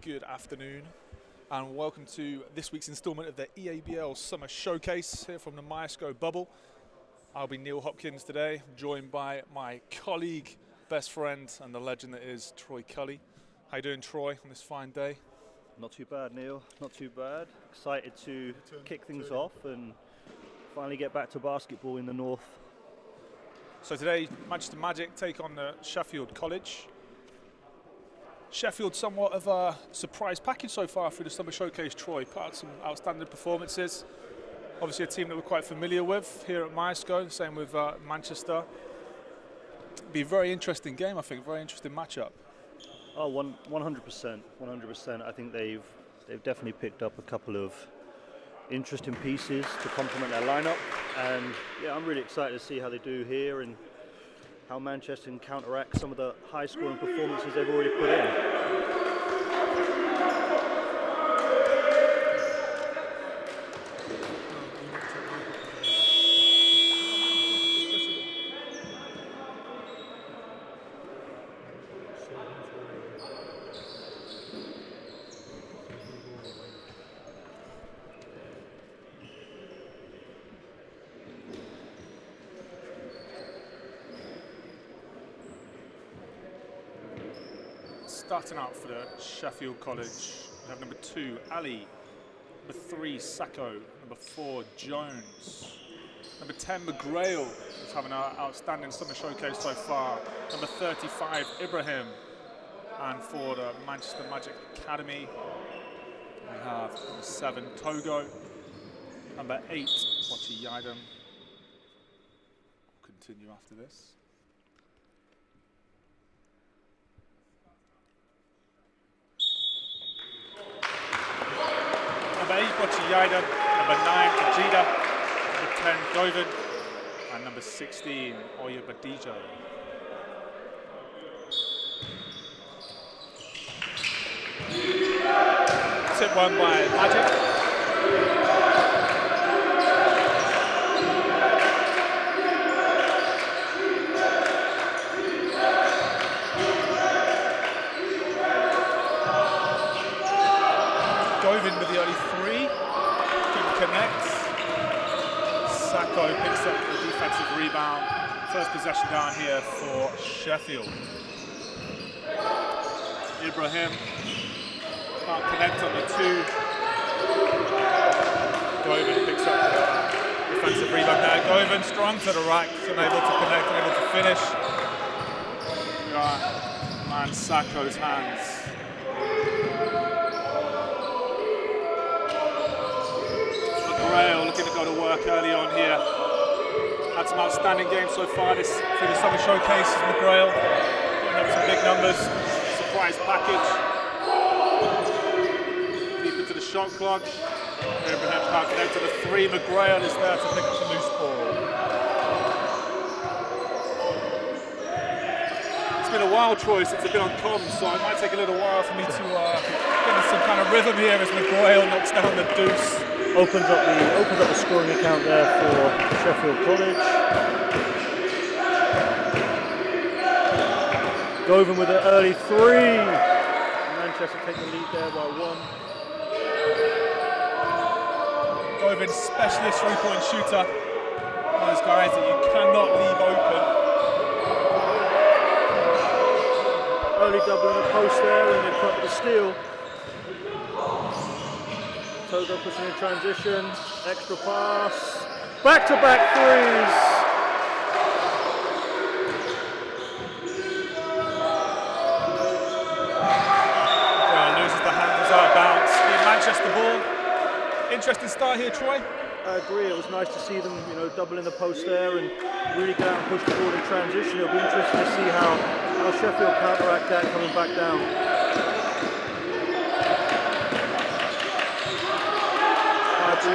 good afternoon, and welcome to this week's instalment of the EABL Summer Showcase here from the Myerscough bubble. I'll be Neil Hopkins today, joined by my colleague, best friend, and the legend that is Troy Cully. How you doing, Troy, on this fine day? Not too bad, Neil. Not too bad. Excited to kick things off and finally get back to basketball in the north. So today, Manchester Magic take on the Sheffield College. Sheffield, somewhat of a surprise package so far through the Summer Showcase, Troy. Put out some outstanding performances. Obviously a team that we're quite familiar with here at Myerscough, same with Manchester. Be a very interesting game, I think, very interesting matchup. Oh, 100%. I think they've definitely picked up a couple of interesting pieces to complement their lineup. And yeah, I'm really excited to see how they do here and how Manchester can counteract some of the high-scoring performances they've already put in. Starting out for the Sheffield College, we have number 2, Ali, number 3, Sacco, number 4, Jones, number 10, McGrail, who's having an outstanding summer showcase so far, number 35, Ibrahim, and for the Manchester Magic Academy, we have number 7, Togo, number 8, Wachi Yidam. We'll continue after this. Number 8, Wachi Yidam, number 9, Tajida, number 10, Govind, and number 16, Oya Badijo. Tip one by Magic. Govind with the early 3, didn't connect. Sacco picks up the defensive rebound. First possession down here for Sheffield. Ibrahim can't connect on the 2. Govind picks up the defensive rebound there. Govind strong to the right, unable to connect, unable to finish. Man, Sacco's hands. Looking to go to work early on here. Had some outstanding games so far through the summer showcase. McGrail putting up some big numbers. Surprise package. Deep into the shot clock. Abraham can't connect to the 3. McGrail is there to pick up the loose ball. It's been a while, Troy, since I've been on comms, so it might take a little while for me to get into some kind of rhythm here as McGrail knocks down the deuce. Opens up the scoring account there for Sheffield College. Govind with an early 3. Manchester take the lead there by 1. Govind, specialist three-point shooter. One of those guys that you cannot leave open. Early double in the post there and they cut the steal. Togo pushing in transition, extra pass, back-to-back 3s. Well, loses the handles out of bounds. The Manchester ball. Interesting start here, Troy. I agree. It was nice to see them, double in the post there and really get out and push the ball in transition. It'll be interesting to see how Sheffield counteract that coming back down.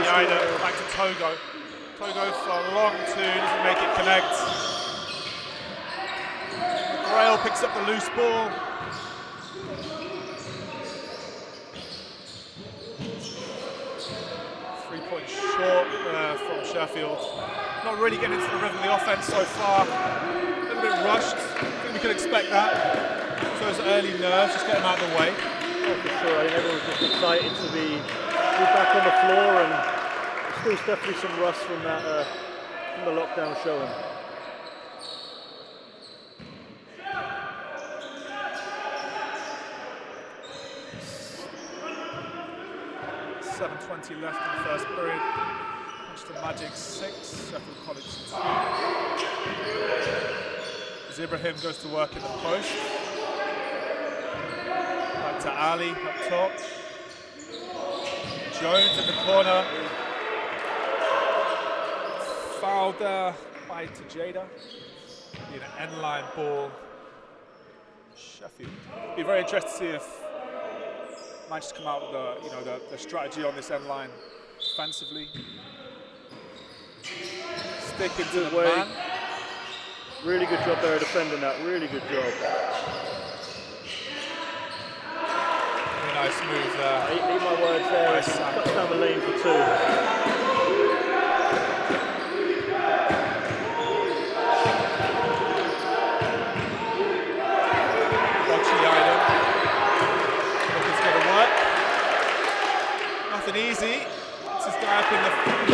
Back to Togo. Togo for a long 2, doesn't make it connect. Grail picks up the loose ball. Three-point short from Sheffield. Not really getting into the rhythm of the offense so far. A little bit rushed. I think we could expect that. So those early nerves, just get them out of the way. Oh, for sure. I think everyone's just excited to be back on the floor, and there's still definitely some rust from that from the lockdown showing. 7:20 left in the first period. Manchester Magic 6, Sheffield College 2. As Ibrahim goes to work in the post. Back to Ali up top. Jones in the corner. Foul there by Tejada. Be an end-line ball. Sheffield. Be very interested to see if Manchester come out with the strategy on this end line defensively. Sticking to the man. Really good job there defending that. Really good job. Very nice move there. Eat my words there. Nice Cuts down the lane for 2. Nothing easy. Gets this guy up in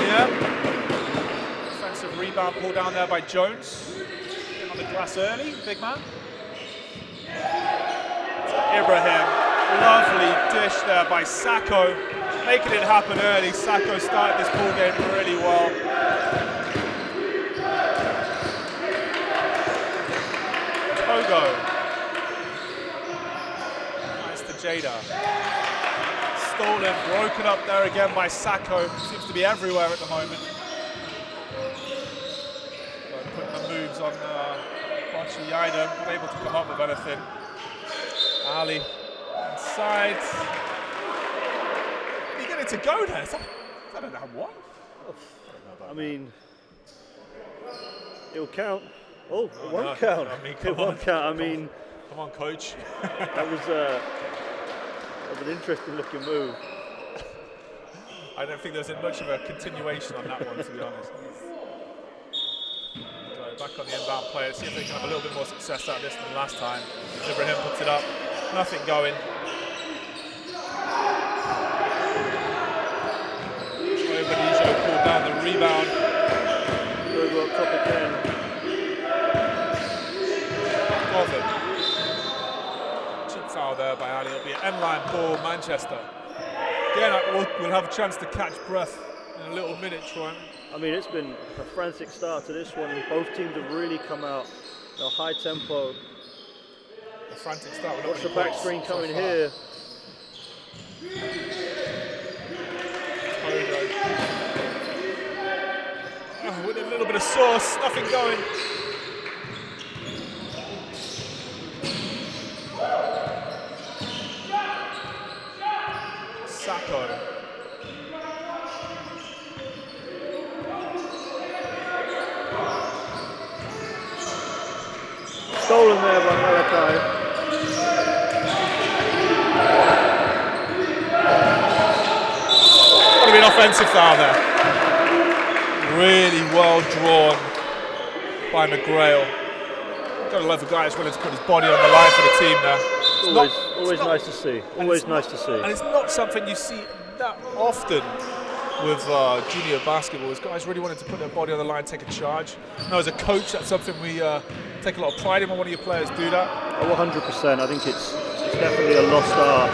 the air. Defensive rebound pulled down there by Jones. Getting on the glass early, big man. Ibrahim, lovely dish there by Sacco. Making it happen early. Sacco started this ball game really well. Togo. Nice to Jada. Stolen, broken up there again by Sacco. Seems to be everywhere at the moment. Putting the moves on Bonchi-Yaida, not able to come up with anything. Ali inside. Did he get it to go there? Is that a what? I mean, it'll count. Oh, it won't count. I mean, it won't count. I mean, come on, coach. that was an interesting looking move. I don't think there's much of a continuation on that one, to be honest. Back on the inbound player, see if they can have a little bit more success out of this than last time. Ibrahim puts it up, nothing going. Benizio pulled down the rebound. Go up top again. Gotham. Cheap foul there by Ali. It'll be an end-line ball, Manchester. Again, we'll have a chance to catch breath in a little minute, Troy. I mean, it's been a frantic start to this one. Both teams have really come out, high tempo. A frantic start. Watch the back screen coming here. Oh, with a little bit of sauce, nothing going. Sacco. Stolen there by Malachi. Got to be an offensive foul there. Really well drawn by McGrail. Got to love a guy that's willing to put his body on the line for the team there. Always nice to see. Always nice to see. And it's not something you see that often with junior basketball. Is guys really wanting to put their body on the line, take a charge. As a coach, that's something we take a lot of pride in when one of your players do that. Oh, 100%. I think it's definitely a lost art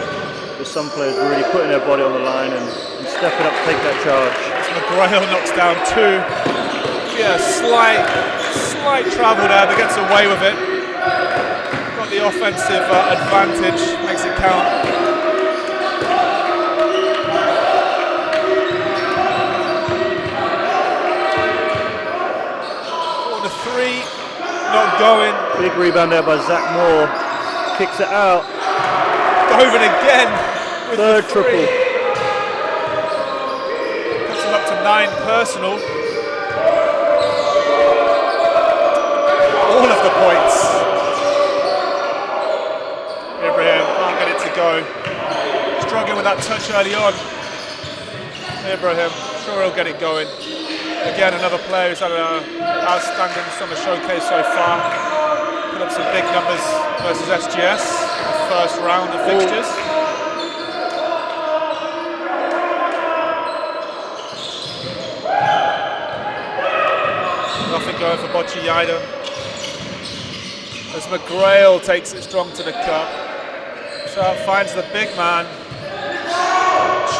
with some players really putting their body on the line and stepping up to take that charge. As McGrail knocks down 2. Yeah, slight travel there, but gets away with it. Got the offensive advantage, makes it count. The 3, not going. Big rebound there by Zach Moore. Kicks it out. Govan again with third the 3. triple. Puts him up to 9 personal. All of the points. Ibrahim can't get it to go. Struggling with that touch early on. Ibrahim, sure he'll get it going. Again, another player who's had an outstanding summer showcase so far. Put up some big numbers versus SGS in the first round of fixtures. Bocciaido. As McGrail takes it strong to the cup. Sharp finds the big man.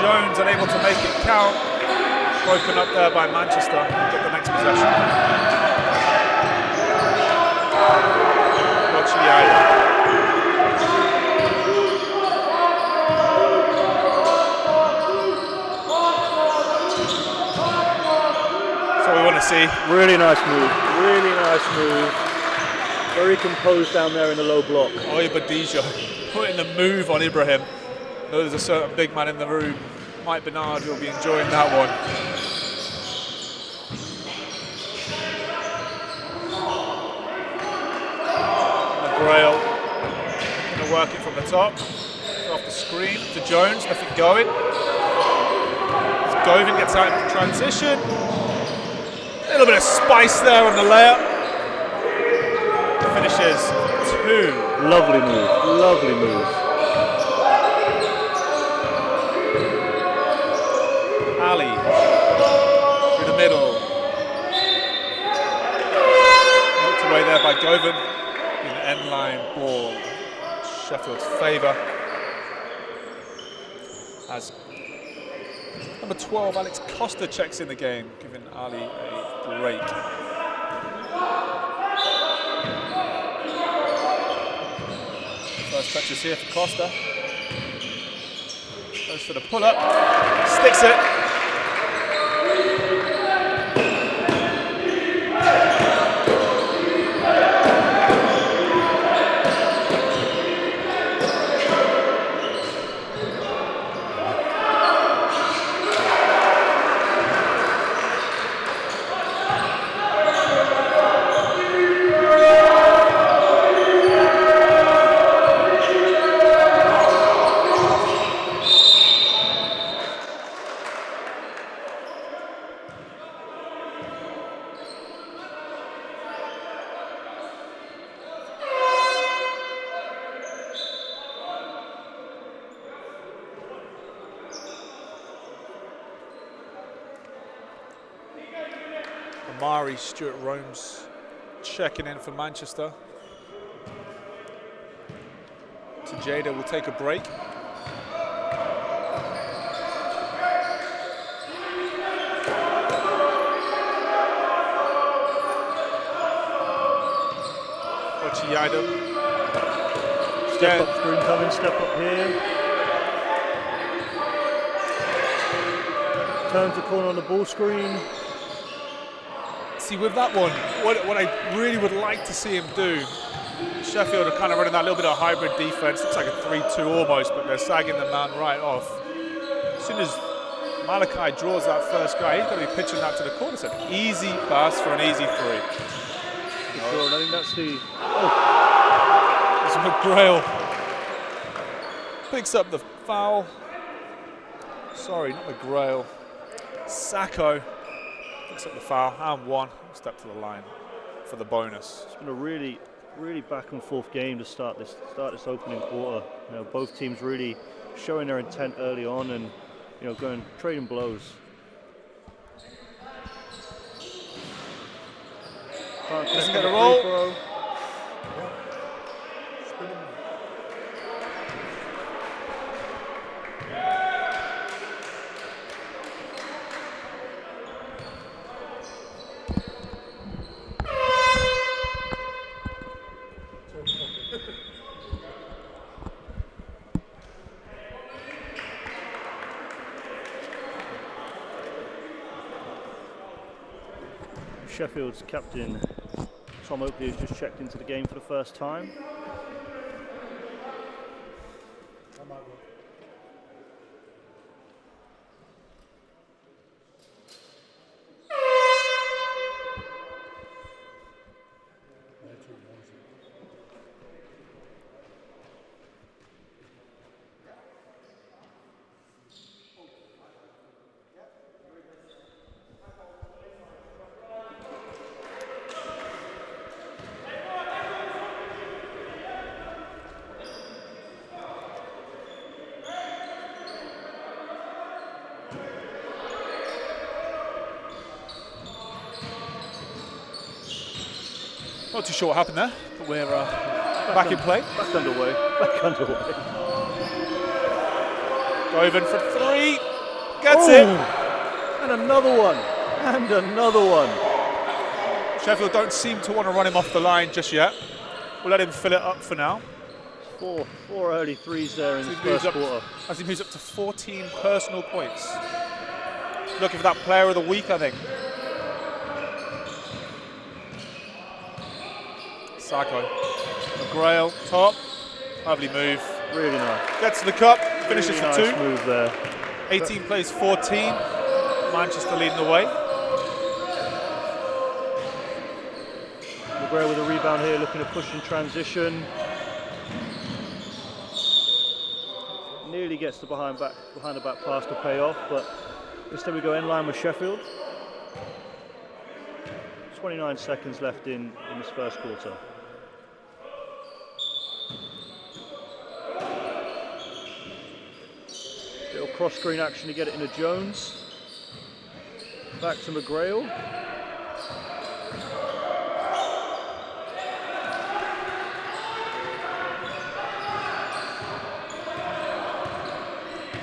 Jones unable to make it count. Broken up there by Manchester. Got the next possession. Bocciaido. That's what we want to see. Really nice move. Really nice move. Very composed down there in the low block. Oyabadija putting the move on Ibrahim. I know there's a certain big man in the room. Mike Bernard will be enjoying that one. McGrail going to work it from the top. Off the screen to Jones, nothing going. As Govin gets out in transition. A little bit of spice there on the layup. Finishes 2. Lovely move, lovely move. Ali through the middle. Knocked away there by Govin. An end line ball. Sheffield's favour. As number 12, Alex Costa, checks in the game, giving Ali a break. First touches here for Costa. Goes for the pull-up, sticks it. Stuart Rome's checking in for Manchester. Tejada will take a break. Bocciaido. Step up screen coming, step up here. Turns the corner on the ball screen. See, with that one, what I really would like to see him do, Sheffield are kind of running that little bit of hybrid defense. Looks like a 3-2 almost, but they're sagging the man right off. As soon as Malachi draws that first guy, he's going to be pitching that to the corner. It's an easy pass for an easy 3. Sure, I think that's the... It's McGrail. Picks up the foul. Sorry, not McGrail. Sacco. Picks up the foul and 1. Step to the line for the bonus. It's been a really back and forth game to start this opening quarter. You know, both teams really showing their intent early on and going trading blows. Doesn't get a roll. Sheffield's captain Tom Oakley has just checked into the game for the first time. Not too sure what happened there, but we're back in play. Back underway. Back underway. Govan for 3. Gets it. And another one. And another one. Sheffield don't seem to want to run him off the line just yet. We'll let him fill it up for now. Four early threes there in the first quarter. As he moves up to 14 personal points. Looking for that player of the week, I think. Myerscough. McGrail, top. Lovely move. Really nice. Gets to the cup, finishes really for nice 2. Move there. 18 plays 14. Manchester leading the way. McGrail with a rebound here, looking to push in transition. Nearly gets the behind the back pass to pay off, but instead we go in line with Sheffield. 29 seconds left in this first quarter. Little cross screen action to get it into Jones. Back to McGrail.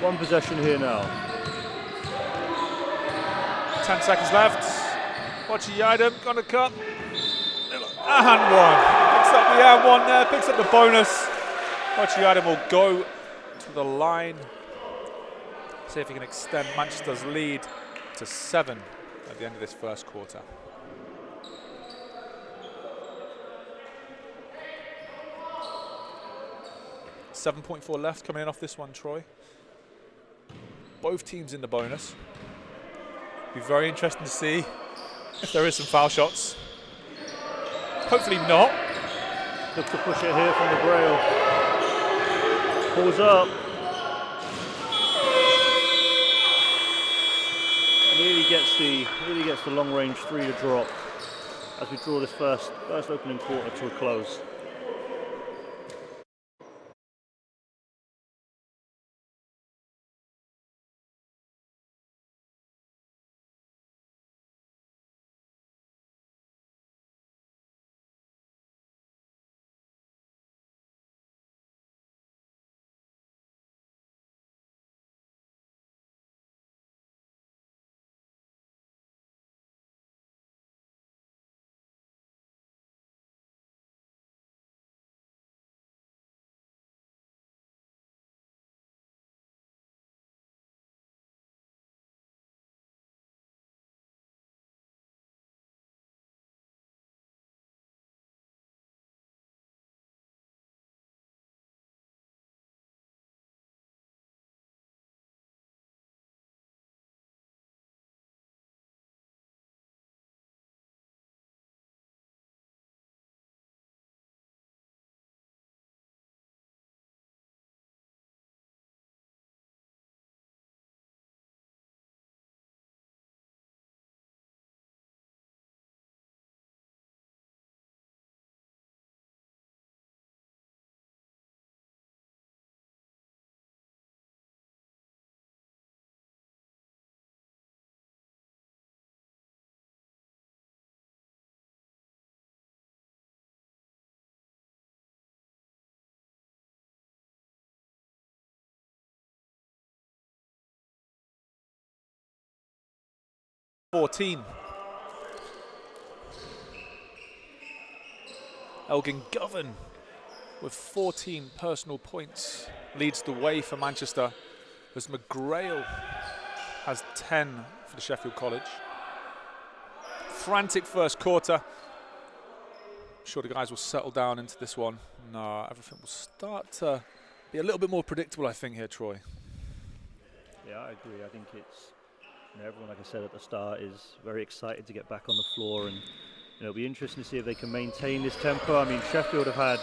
One possession here now. 10 seconds left. Watch Yidam, gonna cut. And 1. Picks up the and 1 there, picks up the bonus. Watch Yidam will go to the line. See if he can extend Manchester's lead to 7 at the end of this first quarter. .4 left coming in off this one, Troy. Both teams in the bonus. Be very interesting to see if there is some foul shots. Hopefully not. Look to push it here from McGrail. Pulls up. Nearly gets the long range 3 to drop as we draw this first opening quarter to a close. .14. Elgin Govan with 14 personal points leads the way for Manchester as McGrail has 10 for the Sheffield College. Frantic first quarter. I'm sure the guys will settle down into this one. No, everything will start to be a little bit more predictable, I think, here, Troy. Yeah, I agree. I think it's, everyone, like I said at the start, is very excited to get back on the floor, and it'll be interesting to see if they can maintain this tempo. I mean, Sheffield have had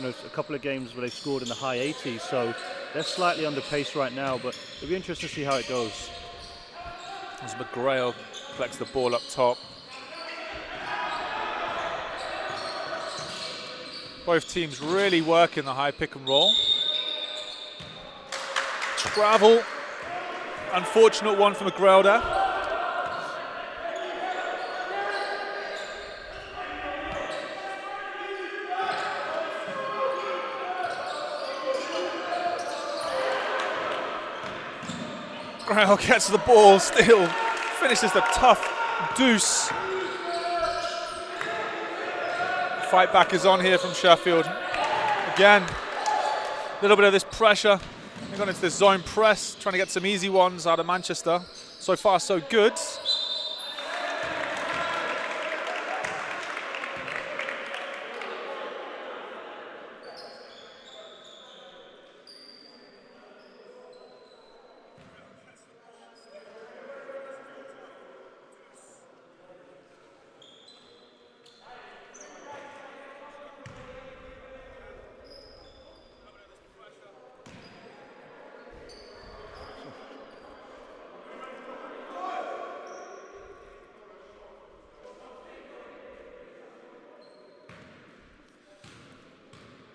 a couple of games where they've scored in the high 80s, so they're slightly under pace right now, but it'll be interesting to see how it goes. As McGrail collects the ball up top. Both teams really working the high pick and roll. Travel. Unfortunate one for McGrail there. McGrail gets the ball, still finishes the tough deuce. Fight back is on here from Sheffield. Again, a little bit of this pressure. They've gone into this zone press, trying to get some easy ones out of Manchester. So far, so good.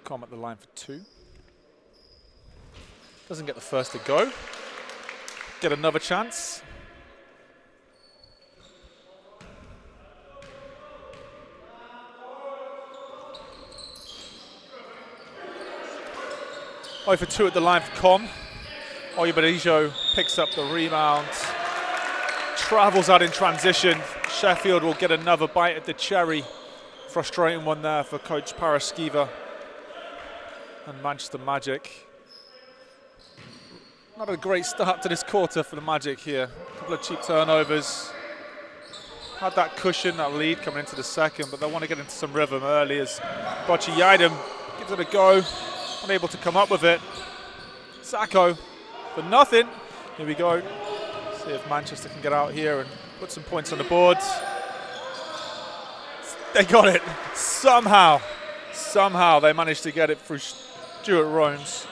Com at the line for 2. Doesn't get the first to go. Get another chance. Oh for 2 at the line for Com. Oyebadijo picks up the rebound. Travels out in transition. Sheffield will get another bite at the cherry. Frustrating one there for Coach Myerscough and Manchester Magic. Not a great start to this quarter for the Magic here. A couple of cheap turnovers. Had that cushion, that lead coming into the second, but they want to get into some rhythm early as Bocci Yidem gives it a go. Unable to come up with it. Sacco for nothing. Here we go. See if Manchester can get out here and put some points on the board. They got it. Somehow they managed to get it through Stuart Rome's.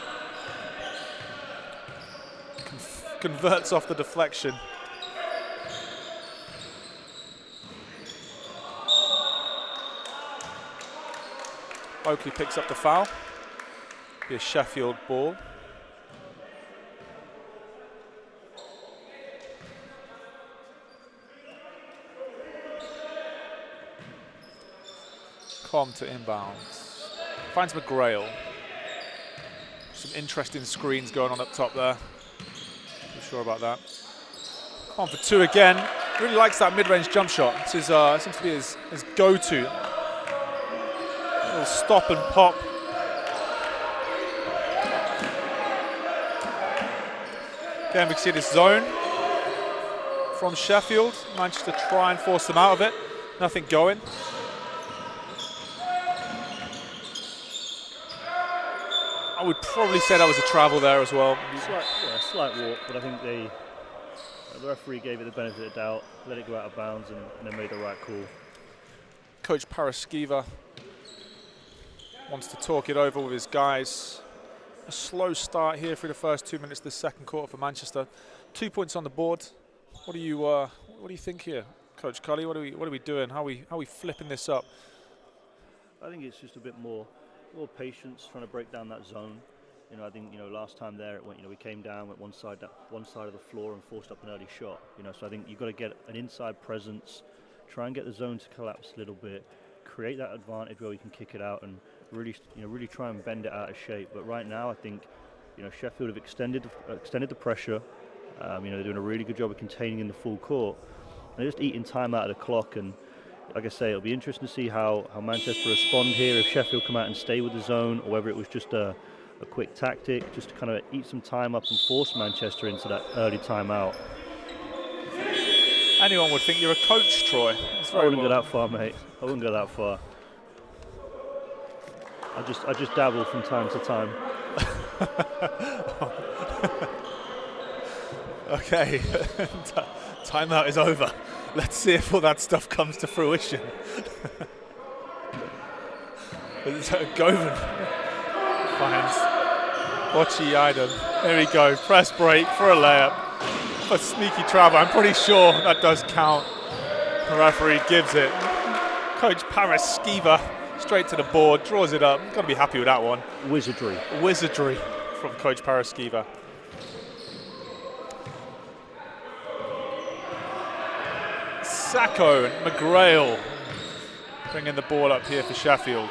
Converts off the deflection. Oakley picks up the foul. Be a Sheffield ball. Com to inbounds. Finds McGrail. Some interesting screens going on up top there. Not sure about that. Com for 2 again. Really likes that mid-range jump shot. This is, seems to be his go-to. A little stop and pop. Again, we can see this zone from Sheffield. Manchester try and force them out of it. Nothing going. I would probably say that was a travel there as well. Slight walk, but I think the referee gave it the benefit of the doubt, let it go out of bounds, and then made the right call. Coach Myerscough wants to talk it over with his guys. A slow start here through the first 2 minutes of the second quarter for Manchester. 2 points on the board. What do you think here, Coach Cully? What are we doing? How are we flipping this up? I think it's just a bit more patience, trying to break down that zone. You know, I think last time there it went. We came down, went one side of the floor, and forced up an early shot. So I think you've got to get an inside presence, try and get the zone to collapse a little bit, create that advantage where we can kick it out, and really try and bend it out of shape. But right now, I think Sheffield have extended the pressure. They're doing a really good job of containing in the full court. They're just eating time out of the clock, and like I say, it'll be interesting to see how Manchester respond here, if Sheffield come out and stay with the zone, or whether it was just a quick tactic, just to kind of eat some time up and force Manchester into that early timeout. Anyone would think you're a coach, Troy. I wouldn't go that far, mate. I wouldn't go that far. I just dabble from time to time. Okay, timeout is over. Let's see if all that stuff comes to fruition. Govan finds Bocci Yidem. There we go. Press break for a layup. A sneaky travel. I'm pretty sure that does count. The referee gives it. Coach Myerscough straight to the board, draws it up. Got to be happy with that one. Wizardry from Coach Myerscough. Sacco and McGrail bringing the ball up here for Sheffield.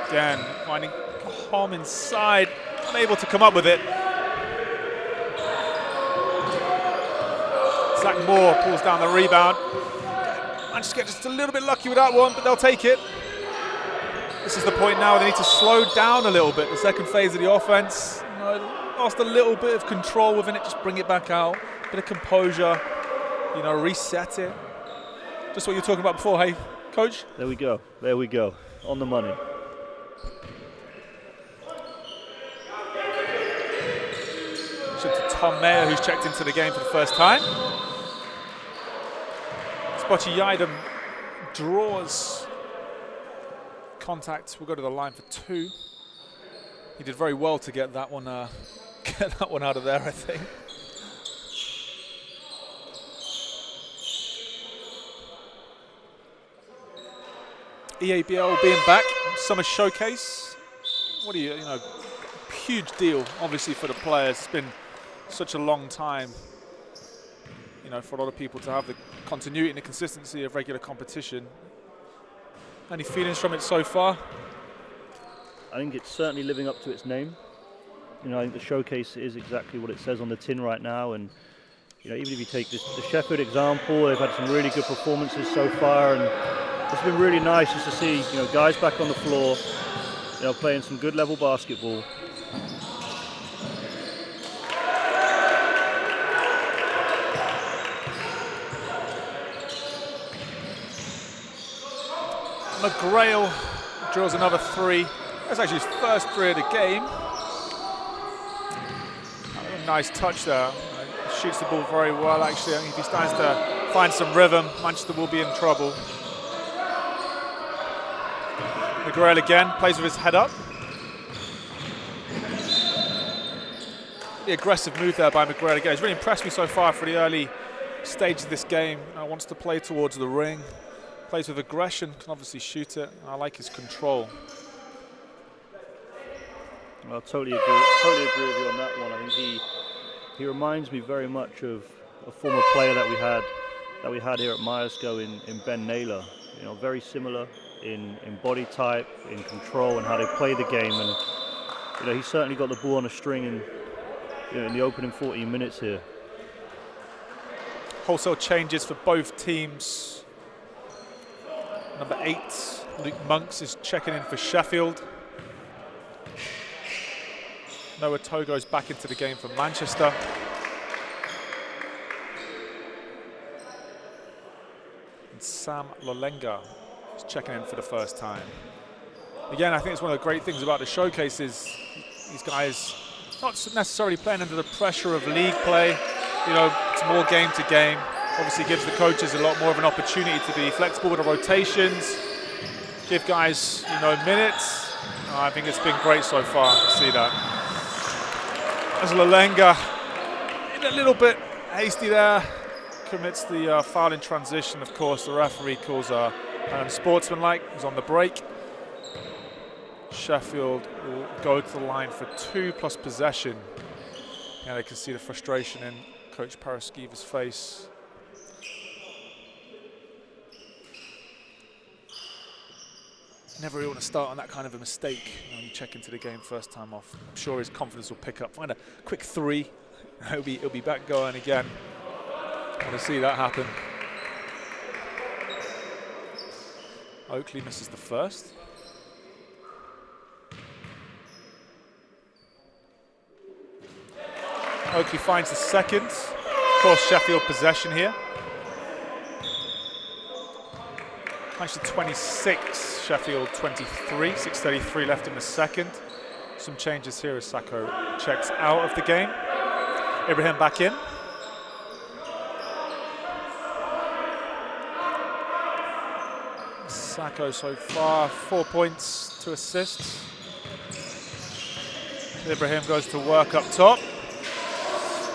Again, finding Com inside. Unable to come up with it. Zach Moore pulls down the rebound. Managed to get just a little bit lucky with that one, but they'll take it. This is the point now where they need to slow down a little bit. The second phase of the offense, lost a little bit of control within it. Just bring it back out, bit of composure, reset it. Just what you were talking about before, hey, Coach? There we go. There we go. On the money. To Tom Mayer, who's checked into the game for the first time. Spotty Yidam draws contact. We'll go to the line for 2. He did very well to get that one out of there, I think. EABL being back, summer showcase. What do you huge deal, obviously, for the players. It's been such a long time, for a lot of people to have the continuity and the consistency of regular competition. Any feelings from it so far? I think it's certainly living up to its name. I think the showcase is exactly what it says on the tin right now. And even if you take the Sheffield example, they've had some really good performances so far, and it's been really nice just to see guys back on the floor, playing some good level basketball. McGrail draws another 3. That's actually his first 3 of the game. A nice touch there. Shoots the ball very well, actually. I think if he starts to find some rhythm, Manchester will be in trouble. McGrail again, plays with his head up. The aggressive move there by McGrail again. He's really impressed me so far for the early stage of this game. Wants to play towards the ring. Plays with aggression, can obviously shoot it. I like his control. I totally agree with you on that one. I think he reminds me very much of a former player that we had here at Myerscough in Ben Naylor. Very similar in body type, in control, and how they play the game. And he's certainly got the ball on a string in the opening 14 minutes here. Wholesale changes for both teams. Number 8, Luke Monks is checking in for Sheffield. Noah Togo's back into the game for Manchester. And Sam Lolenga is checking in for the first time. Again, I think it's one of the great things about the showcase is these guys not necessarily playing under the pressure of league play. It's more game to game. Obviously gives the coaches a lot more of an opportunity to be flexible with the rotations, give guys, minutes. I think it's been great so far to see that. As Lolenga, a little bit hasty there, commits the foul in transition. Of course, the referee calls unsportsmanlike. He's on the break. Sheffield will go to the line for 2 plus possession. They can see the frustration in Coach Paraskiva's face. Never really want to start on that kind of a mistake when you check into the game first time off. I'm sure his confidence will pick up. Find a quick 3. He'll be back going again. I want to see that happen. Oakley misses the first. Oakley finds the second. Of course, Sheffield possession here. Manchester 26, Sheffield 23, 6:33 left in the second. Some changes here as Sacco checks out of the game. Ibrahim back in. Sacco so far, 4 points, 2 assists. Ibrahim goes to work up top.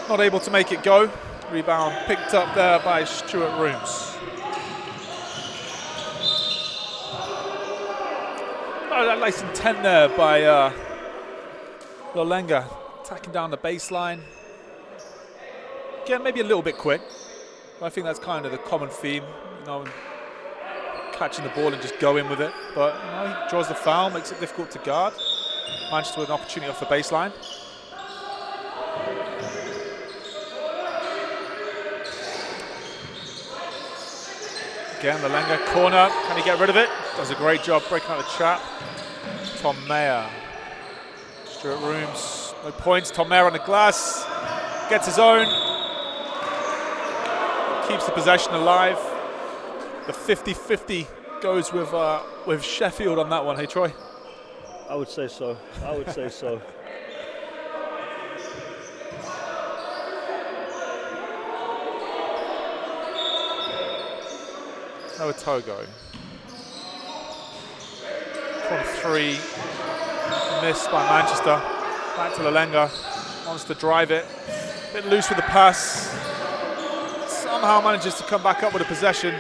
Not able to make it go. Rebound picked up there by Stuart Rooms. Nice intent there by Lolenga, attacking down the baseline. Again, maybe a little bit quick, but I think that's kind of the common theme, catching the ball and just going with it. But he draws the foul, makes it difficult to guard. Manchester with an opportunity off the baseline. Again, Lalenga, corner. Can he get rid of it? Does a great job breaking out the trap. Tom Mayer. Stuart Rooms, no points. Tom Mayer on the glass. Gets his own. Keeps the possession alive. The 50-50 goes with Sheffield on that one. Hey, Troy? I would say so. I would say so. Noah Togo. From 3. Missed by Manchester. Back to Lalenga. Wants to drive it. A bit loose with the pass. Somehow manages to come back up with a possession.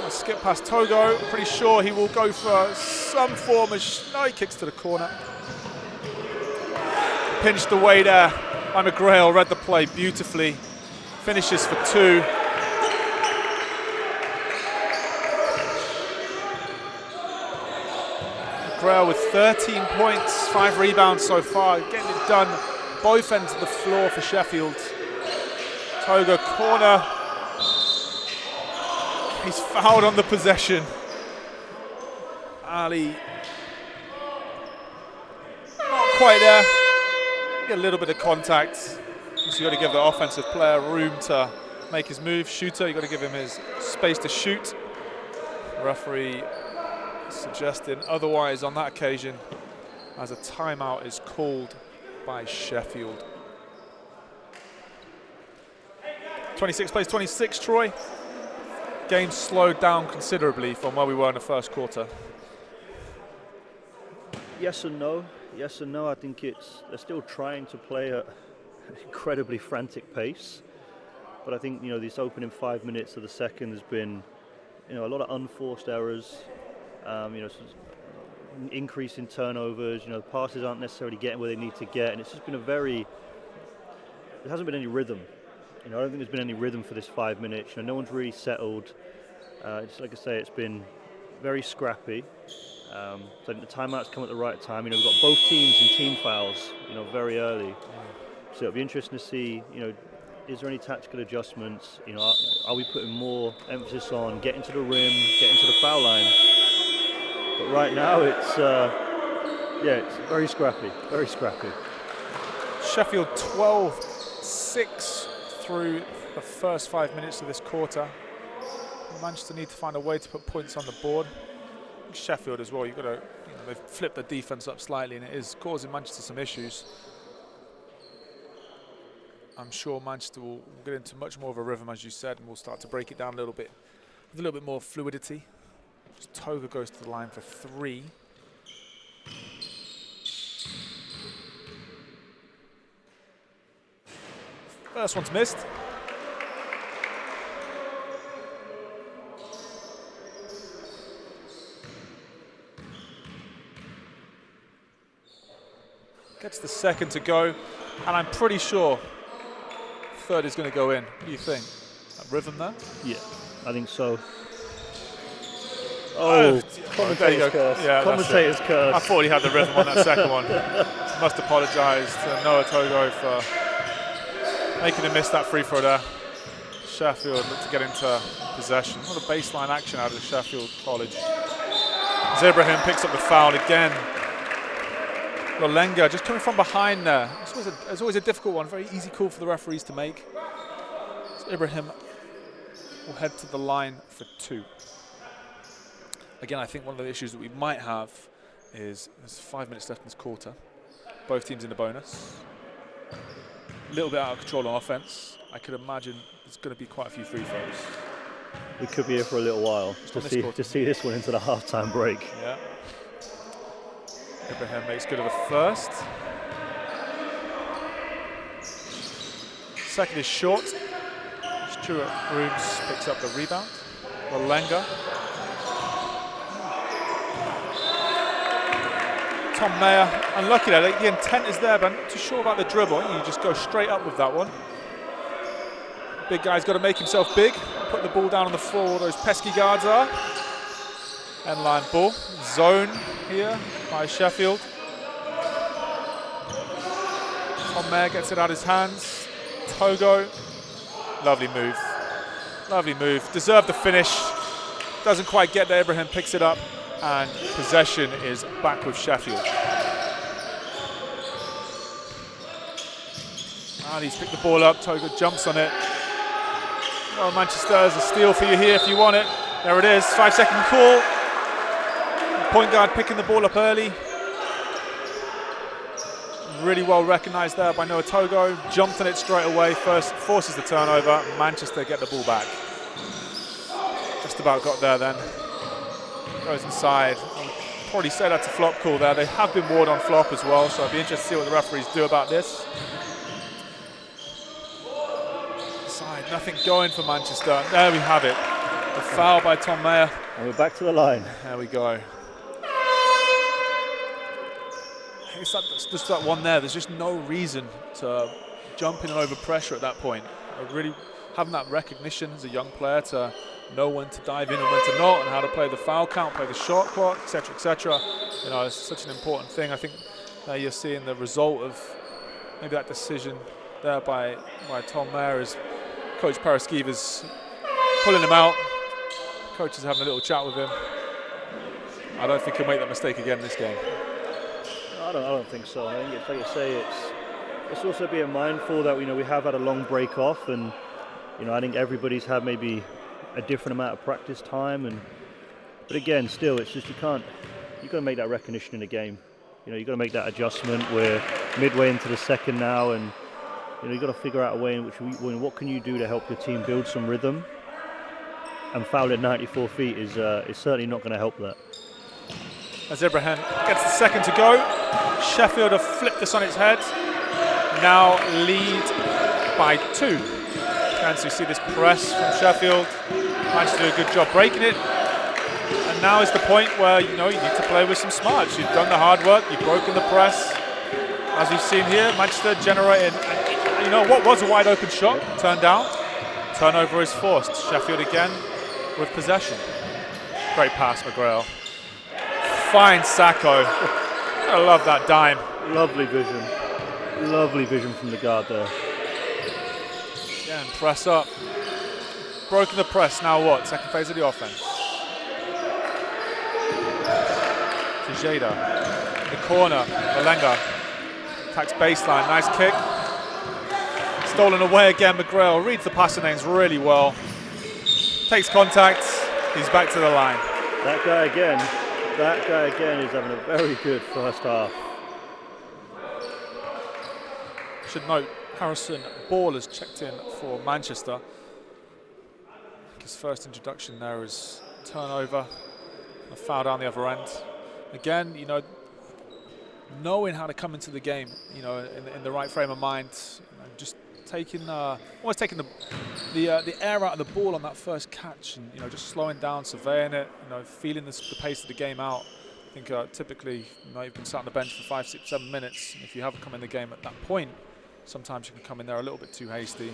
Skip past Togo. Pretty sure he will go for some form of... No, he kicks to the corner. Pinched away there by McGrail. Read the play beautifully. Finishes for 2. McGrail with 13 points, 5 rebounds so far. Getting it done both ends of the floor for Sheffield. Togo corner. He's fouled on the possession. Ali not quite there. Get a little bit of contact. So you got to give the offensive player room to make his move. Shooter, you got to give him his space to shoot. Referee suggesting otherwise on that occasion, as a timeout is called by Sheffield. 26 plays 26, Troy. Game slowed down considerably from where we were in the first quarter. Yes and no. Yes and no. I think they're still trying to play at an incredibly frantic pace. But I think, this opening 5 minutes of the second has been, a lot of unforced errors. Increase in turnovers. The passes aren't necessarily getting where they need to get, and it's just been there hasn't been any rhythm. I don't think there's been any rhythm for this 5 minutes. No one's really settled. It's like I say, it's been very scrappy. So I think the timeouts come at the right time. We've got both teams in team fouls, very early. So it'll be interesting to see, is there any tactical adjustments? Are we putting more emphasis on getting to the rim, getting to the foul line? But right now, it's very scrappy, very scrappy. Sheffield 12-6 through the first 5 minutes of this quarter. Manchester need to find a way to put points on the board. Sheffield as well, you've got to, they've flipped the defense up slightly, and it is causing Manchester some issues. I'm sure Manchester will get into much more of a rhythm, as you said, and we'll start to break it down a little bit with a little bit more fluidity. Toga goes to the line for 3. First one's missed. Gets the second to go, and I'm pretty sure third is going to go in. What do you think? That rhythm there? Yeah, I think so. Oh, commentator's curse. Yeah, commentator's curse. I thought he had the rhythm on that second one. Must apologise to Noah Togo for making him miss that free throw there. Sheffield look to get into possession. What a baseline action out of Sheffield College. Ibrahim picks up the foul again. Lalenga just coming from behind there. It's always a difficult one, very easy call for the referees to make. So Ibrahim will head to the line for 2. Again, I think one of the issues that we might have is there's 5 minutes left in this quarter. Both teams in the bonus. A little bit out of control on offense. I could imagine there's going to be quite a few free throws. We could be here for a little while to see this one into the halftime break. Yeah. Ibrahim makes good of the first. Second is short. Stuart Rooms picks up the rebound. Lalenga. Tom Mayer, unlucky there. The intent is there, but I'm not too sure about the dribble. You just go straight up with that one. Big guy's got to make himself big. Put the ball down on the floor where those pesky guards are. End line ball. Zone. here by Sheffield. Tom Mayer gets it out of his hands. Togo, lovely move. Lovely move. Deserved the finish. Doesn't quite get there. Ibrahim picks it up, and possession is back with Sheffield. Ali's picked the ball up. Togo jumps on it. Well, Manchester has a steal for you here if you want it. There it is. 5-second call. Point guard picking the ball up early. Really well recognised there by Noah Togo. Jumped on it straight away. First forces the turnover. Manchester get the ball back. Just about got there then. Goes inside. I'll probably say that's a flop call there. They have been warned on flop as well, so I'd be interested to see what the referees do about this. Side, nothing going for Manchester. There we have it. The foul by Tom Mayer. And we're back to the line. There we go. It's just that one there. There's just no reason to jump in and over pressure at that point. Really having that recognition as a young player to know when to dive in and when to not, and how to play the foul count, play the shot clock, etc., etc. You know, it's such an important thing. I think you're seeing the result of maybe that decision there by Tom Mayer as Coach Paraskiva's pulling him out. Coach is having a little chat with him. I don't think he'll make that mistake again in this game. I don't think so. I think it's like you say, it's also being mindful that we have had a long break off, and I think everybody's had maybe a different amount of practice time, but again, still, it's just you've got to make that recognition in the game. You've got to make that adjustment. We're midway into the second now, and you've got to figure out a way in which what can you do to help your team build some rhythm. And foul at 94 feet is certainly not going to help that. As Ibrahim gets the second to go, Sheffield have flipped this on its head. Now lead by 2. And so you see this press from Sheffield. Managed to do a good job breaking it. And now is the point where you need to play with some smarts. You've done the hard work, you've broken the press. As we've seen here, Manchester generating, what was a wide open shot, turned down. Turnover is forced. Sheffield again with possession. Great pass, McGrail. Fine Sacco. I love that dime. Lovely vision. Lovely vision from the guard there. Again, press up. Broken the press, now what? Second phase of the offense. Tejeda. In the corner, Malenga. Attacks baseline, nice kick. Stolen away again, McGrail. Reads the passing lanes really well. Takes contact, he's back to the line. That guy again is having a very good first half. Should note, Harrison Ball has checked in for Manchester. His first introduction there is turnover, a foul down the other end. Again, knowing how to come into the game, in the right frame of mind, just almost taking the air out of the ball on that first catch, and just slowing down, surveying it, feeling the pace of the game out. I think typically, you've been sat on the bench for 5, 6, 7 minutes. If you haven't come in the game at that point, sometimes you can come in there a little bit too hasty.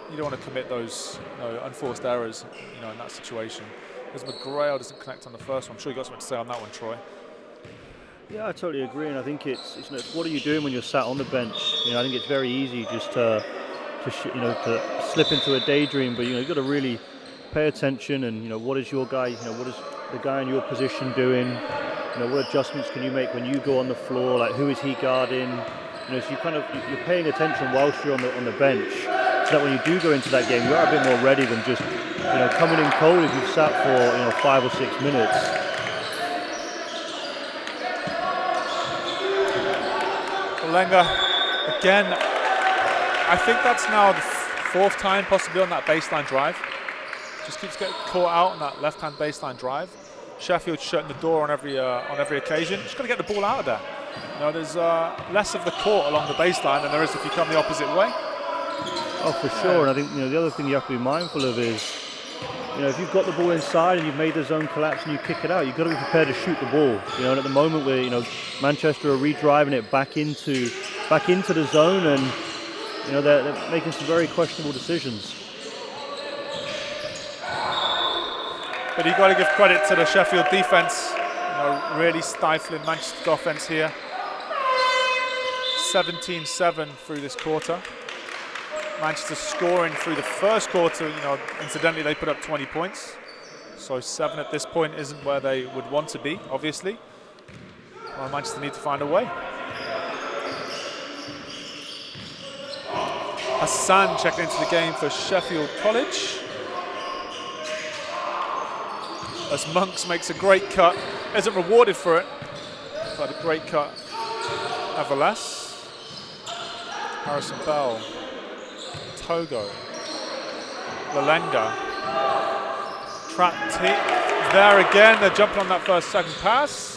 You don't want to commit those unforced errors, in that situation. As McGrail doesn't connect on the first one, I'm sure you got something to say on that one, Troy. Yeah, I totally agree, and I think it's what are you doing when you're sat on the bench? I think it's very easy just to slip into a daydream, but you've got to really pay attention, and what is your guy, what is the guy in your position doing? What adjustments can you make when you go on the floor? Like, who is he guarding? So you're paying attention whilst you're on the bench, so that when you do go into that game, you are a bit more ready than just coming in cold if you've sat for 5 or 6 minutes. Malenga again. I think that's now the 4th time possibly on that baseline drive. Just keeps getting caught out on that left-hand baseline drive. Sheffield shutting the door on every occasion. Just got to get the ball out of there. There's less of the court along the baseline than there is if you come the opposite way. Oh, for sure. And I think the other thing you have to be mindful of is, if you've got the ball inside and you've made the zone collapse and you kick it out, you've got to be prepared to shoot the ball. And at the moment where Manchester are redriving it back into the zone, and they're making some very questionable decisions. But you've got to give credit to the Sheffield defense. really stifling Manchester's offense here. 17-7 through this quarter. Manchester scoring through the first quarter, incidentally they put up 20 points. So 7 at this point isn't where they would want to be, obviously. Well, Manchester need to find a way. Hassan checking into the game for Sheffield College. As Monks makes a great cut, isn't rewarded for it, but a great cut nevertheless. Harrison Bell, Togo, Lalenga, trapped there again. They're jumping on that second pass.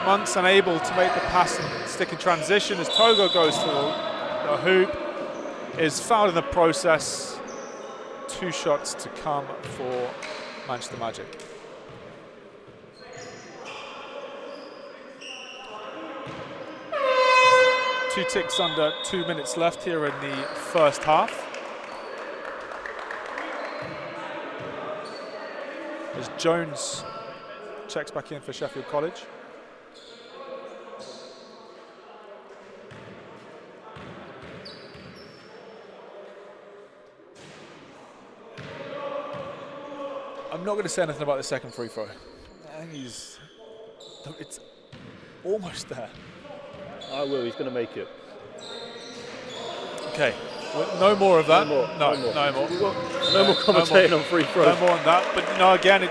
Monks unable to make the pass and stick in transition as Togo goes to the hoop, is fouled in the process. 2 shots to come for Manchester Magic. Two ticks under 2 minutes left here in the first half. As Jones checks back in for Sheffield College. I'm not going to say anything about the second free throw. I think it's almost there. I will, he's going to make it. Okay, well, no more of that. No more. No more commentating on free throws. No more on that, but again,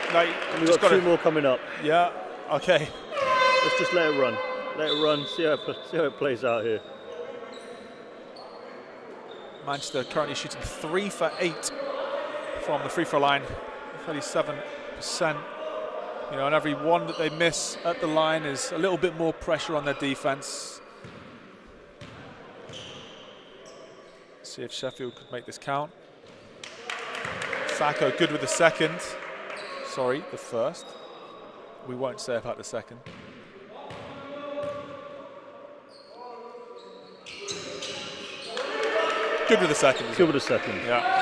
we've got 2 more coming up. Yeah, okay. Let's just let it run. Let it run, see how it plays out here. Manchester currently shooting 3 for 8 from the free throw line. 37%. And every one that they miss at the line is a little bit more pressure on their defense. See if Sheffield could make this count. Sacco good with the second. Sorry, the first. We won't say about the second. Good with the second. Good with the second. Yeah.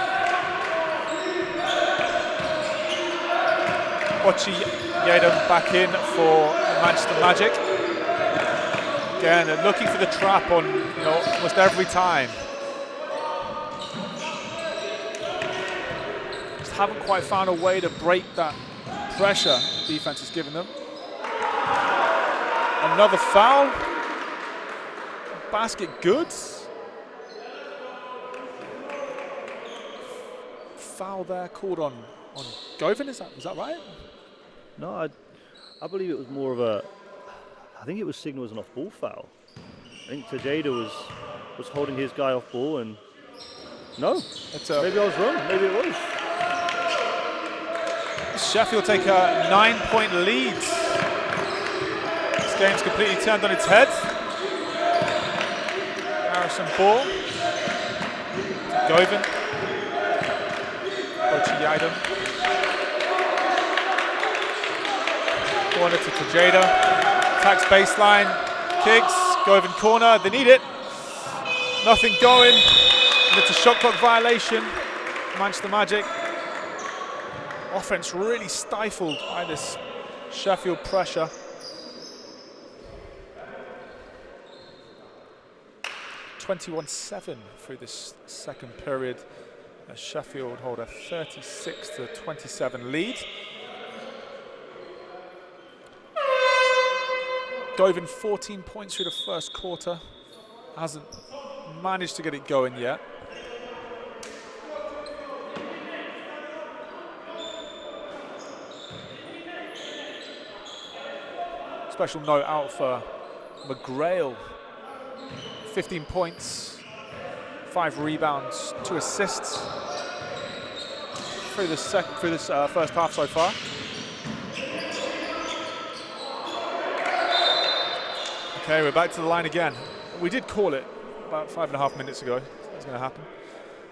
Ochi Yedem back in for Manchester Magic. Again, they're looking for the trap on almost every time. Just haven't quite found a way to break that pressure the defense is giving them. Another foul. Basket good. Foul there called on Govan, is that right? No, I believe it was more of a. I think it was signaled as an off-ball foul. I think Tejada was holding his guy off ball, and no, maybe I was wrong. Maybe it was. Sheffield take a 9-point lead. This game's completely turned on its head. Harrison Ball, Govan, Ochi Yedem. Corner to Tejada, attacks baseline, kicks, Govan corner, they need it. Nothing going, and it's a shot clock violation. Manchester Magic. Offense really stifled by this Sheffield pressure. (21-7) through this second period. As Sheffield hold a 36-27 lead. Govan 14 points through the first quarter. Hasn't managed to get it going yet. Special note out for McGrail. 15 points, 5 rebounds, 2 assists through this first half so far. Okay, we're back to the line again. We did call it about 5.5 minutes ago. It's going to happen.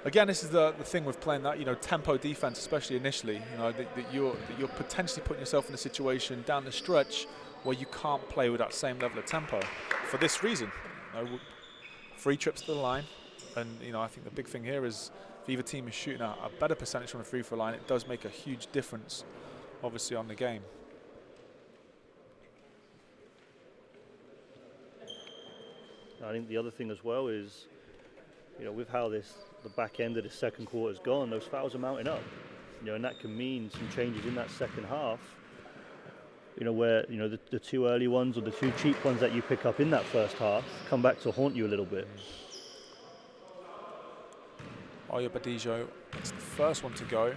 Again, this is the thing with playing that tempo defense, especially initially. That you're potentially putting yourself in a situation down the stretch where you can't play with that same level of tempo. For this reason, 3 trips to the line, and I think the big thing here is if either team is shooting a better percentage from the free throw line, it does make a huge difference obviously on the game. I think the other thing as well is, with how the back end of the second quarter's gone, those fouls are mounting up. And that can mean some changes in that second half. Where the two early ones or the two cheap ones that you pick up in that first half come back to haunt you a little bit. Oyo Badijo, it's the first one to go.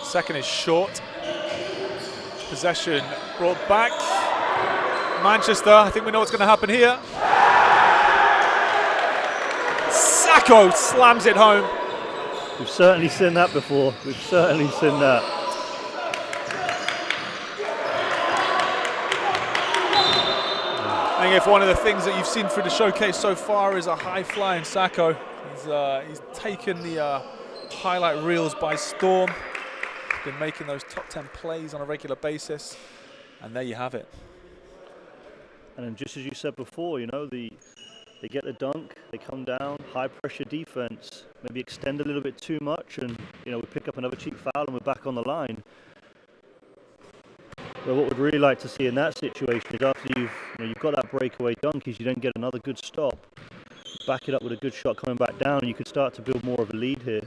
Second is short. Possession brought back. Manchester, I think we know what's going to happen here. Sacco slams it home. We've certainly seen that before. We've certainly seen that. I think if one of the things that you've seen through the showcase so far is a high-flying Sacco. He's taken the highlight reels by storm. He's been making those top 10 plays on a regular basis. And there you have it. And then just as you said before, they get the dunk, they come down, high pressure defense, maybe extend a little bit too much, and we pick up another cheap foul and we're back on the line. Well, what we'd really like to see in that situation is after you've got that breakaway dunk, is you don't get another good stop, back it up with a good shot coming back down, and you could start to build more of a lead here.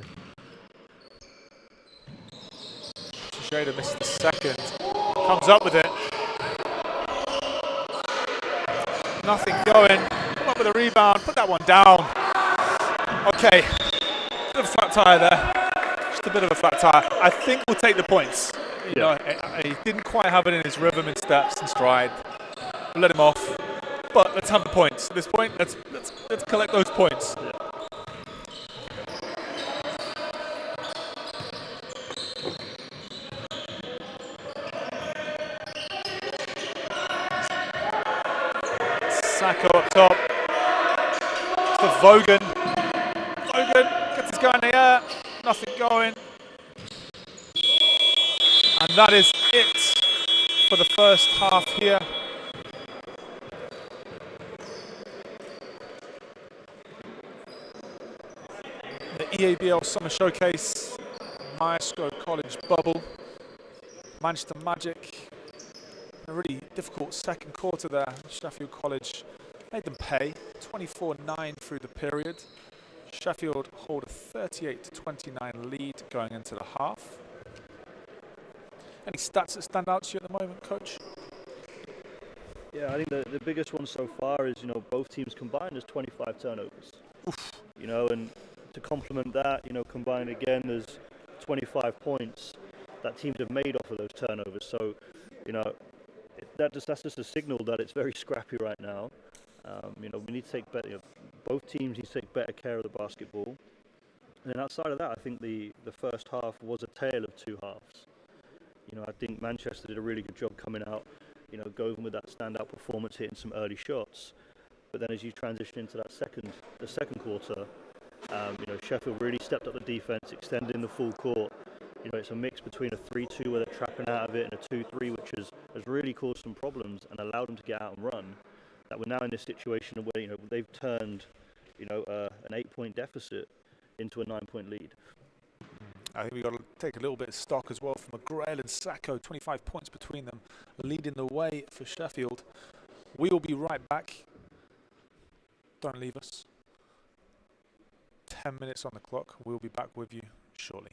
Shader missed the second, comes up with it. Nothing going. Come up with a rebound. Put that one down. Okay. Bit of a flat tire there. Just a bit of a flat tire. I think we'll take the points. He didn't quite have it in his rhythm and steps and stride. We'll let him off. But let's have the points. At this point, let's collect those points. Yeah. Sacco up top. To Vogan. Vogan gets his guy in the air. Nothing going. And that is it for the first half here. The EABL Summer Showcase, Myerscough College bubble. Manchester Magic. A really difficult second quarter there. Sheffield College made them pay. 24-9 through the period. Sheffield hold a 38-29 lead going into the half. Any stats that stand out to you at the moment, Coach? Yeah, I think the biggest one so far is, both teams combined there's 25 turnovers. Oof. And to complement that, combined again there's 25 points that teams have made off of those turnovers. So, that's just a signal that it's very scrappy right now. We need to take better. Both teams need to take better care of the basketball. And then outside of that, I think the first half was a tale of two halves. I think Manchester did a really good job coming out, going with that standout performance, hitting some early shots. But then as you transition into the second quarter, Sheffield really stepped up the defense, extending the full court. It's a mix between a 3-2 where they're trapping out of it and a 2-3, which has really caused some problems and allowed them to get out and run. That we're now in this situation where they've turned an 8-point deficit into a 9-point lead. I think we've got to take a little bit of stock as well from McGrail and Sacco. 25 points between them, leading the way for Sheffield. We will be right back. Don't leave us. 10 minutes on the clock. We'll be back with you shortly.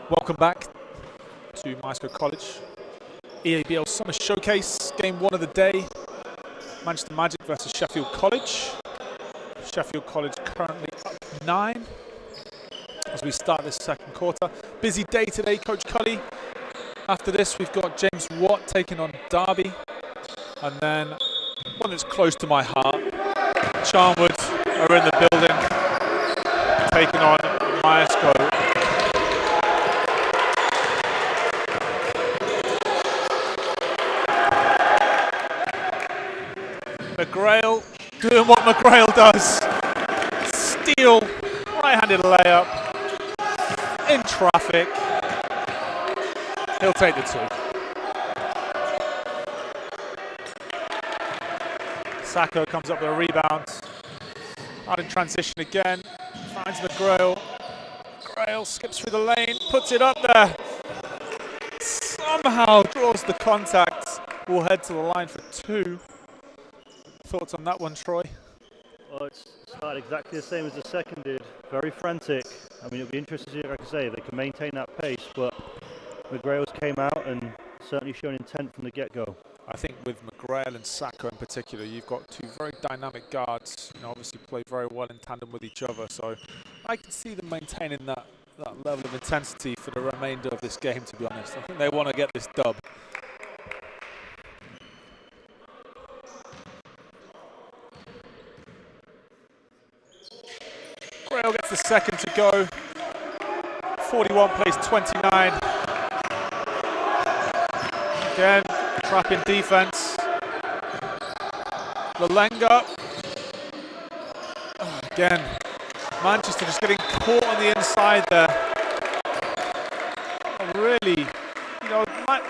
Welcome back to Myerscough College. EABL Summer Showcase, game 1 of the day. Manchester Magic versus Sheffield College. Sheffield College currently up 9 as we start this second quarter. Busy day today, Coach Cully. After this, we've got James Watt taking on Derby. And then one that's close to my heart, Charnwood are in the building, taking on Myerscough. McGrail doing what McGrail does. Steal, right-handed layup, in traffic. He'll take the 2. Myerscough comes up with a rebound. Out in transition again. Finds McGrail. McGrail skips through the lane, puts it up there. Somehow draws the contact. Will head to the line for 2. Thoughts on that one, Troy? Well, it's started exactly the same as the second did. Very frantic. I mean, it'll be interesting to see, like I say, if they can maintain that pace, but McGrail's came out and certainly shown intent from the get-go. I think with McGrail and Myerscough in particular, you've got 2 very dynamic guards, obviously play very well in tandem with each other, so I can see them maintaining that level of intensity for the remainder of this game, to be honest. I think they want to get this dub. McGrail gets the second to go. 41 plays 29. Again, trapping defense. Lalenga. Again, Manchester just getting caught on the inside there. Really,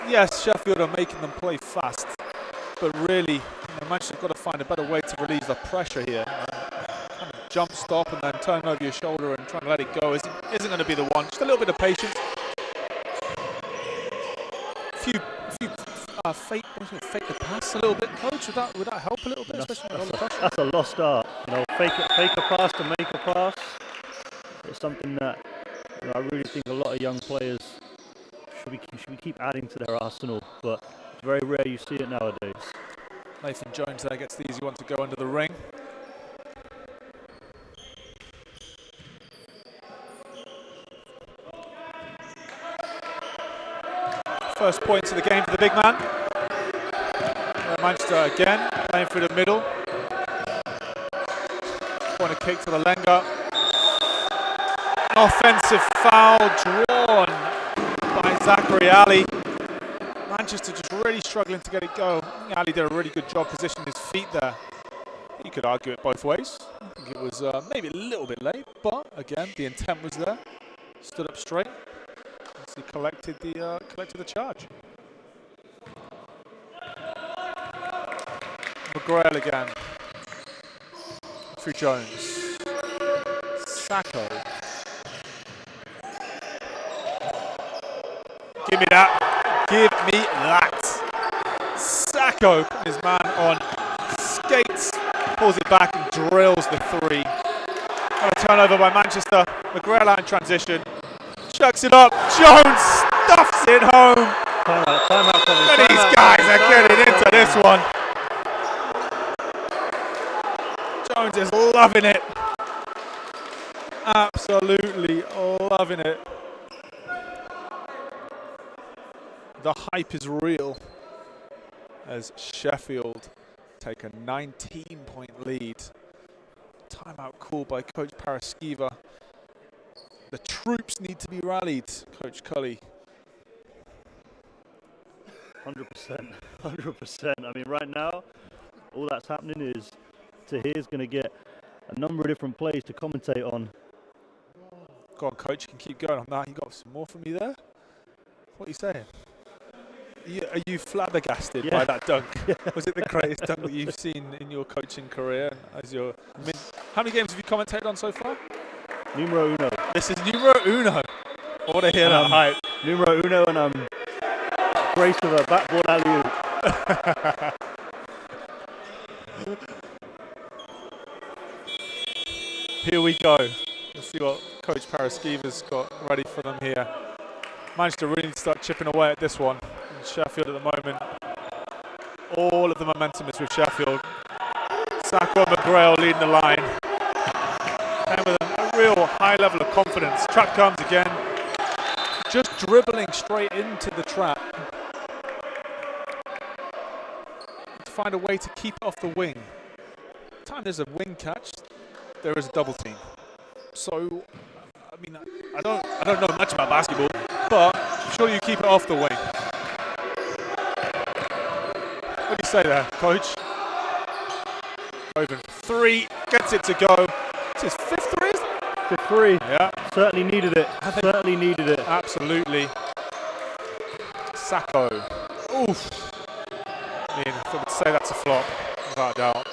yes, Sheffield are making them play fast, but really, Manchester have got to find a better way to relieve the pressure here. Kind of jump stop and then turn over your shoulder and trying to let it go isn't going to be the one. Just a little bit of patience. Few fake the pass a little bit, Coach. Would that help a little bit, especially with all the pressure? That's a lost art. Fake a pass to make a pass. It's something that I really think a lot of young players should keep adding to their arsenal, but it's very rare you see it nowadays. Nathan Jones there gets the easy one to go under the ring. First points of the game for the big man. Manchester again playing through the middle. Corner kick to the Lalenga. Offensive foul drawn by Zachary Ali. Manchester just really struggling to get it go. I think Ali did a really good job positioning his feet there. You could argue it both ways. I think it was maybe a little bit late, but again, the intent was there. Stood up straight. He collected the charge. McGrail again. Through Jones. Myerscough. Give me that. Give me that. Myerscough, his man on skates, pulls it back and drills the 3. And a turnover by Manchester. McGrail out in transition. Chucks it up. Jones stuffs it home. Timeout coming. And these guys are getting into this one. Jones is loving it. Absolutely loving it. The hype is real as Sheffield take a 19-point lead. Timeout called by Coach Myerscough. The troops need to be rallied, Coach Cully. 100%. I mean, right now, all that's happening is Tahir's going to get a number of different plays to commentate on. Go on, Coach, you can keep going on that. You got some more from me there? What are you saying? Are you flabbergasted by that dunk? Yeah. Was it the greatest dunk that you've seen in your coaching career? How many games have you commentated on so far? Numero uno. This is numero uno. I want to hear that hype. Numero uno, and I'm graced with a backboard alley-oop. Here we go. Let's see what Coach Myerscough has got ready for them here. Manchester really need to start chipping away at this one. And Sheffield at the moment, all of the momentum is with Sheffield. Sacco and McGrail leading the line. And with a real high level of confidence. Trap comes again. Just dribbling straight into the trap. To find a way to keep it off the wing. Time there's a wing catch, there is a double team. So, I mean, I don't know much about basketball, but surely you keep it off the wing. What do you say there, coach? Over 3, gets it to go. It's his 5th 3, isn't it? 5th 3. Yeah. Certainly needed it. Certainly needed it. Absolutely. Sacco. Oof. I mean, I would say that's a flop, without a doubt.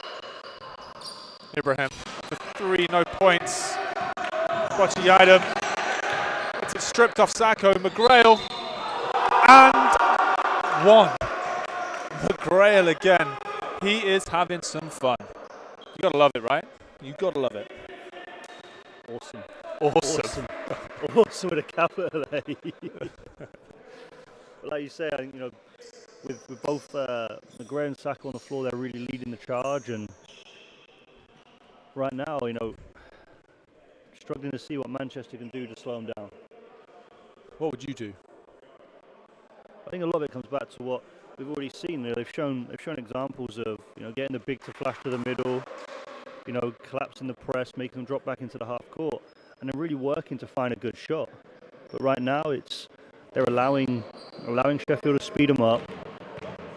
Ibrahim for 3, no points. Bocciaidum gets it stripped off Sacco. McGrail. And 1. McGrail again. He is having some fun. You gotta love it, right? You gotta love it. Awesome. Awesome. Awesome with a capital A. But like you say, I think, with both McGrail and Sacco on the floor, they're really leading the charge. And right now, struggling to see what Manchester can do to slow them down. What would you do? I think a lot of it comes back to what we've already seen. They've shown examples of getting the big to flash to the middle, collapsing the press, making them drop back into the half court, and then really working to find a good shot. But right now, they're allowing Sheffield to speed them up.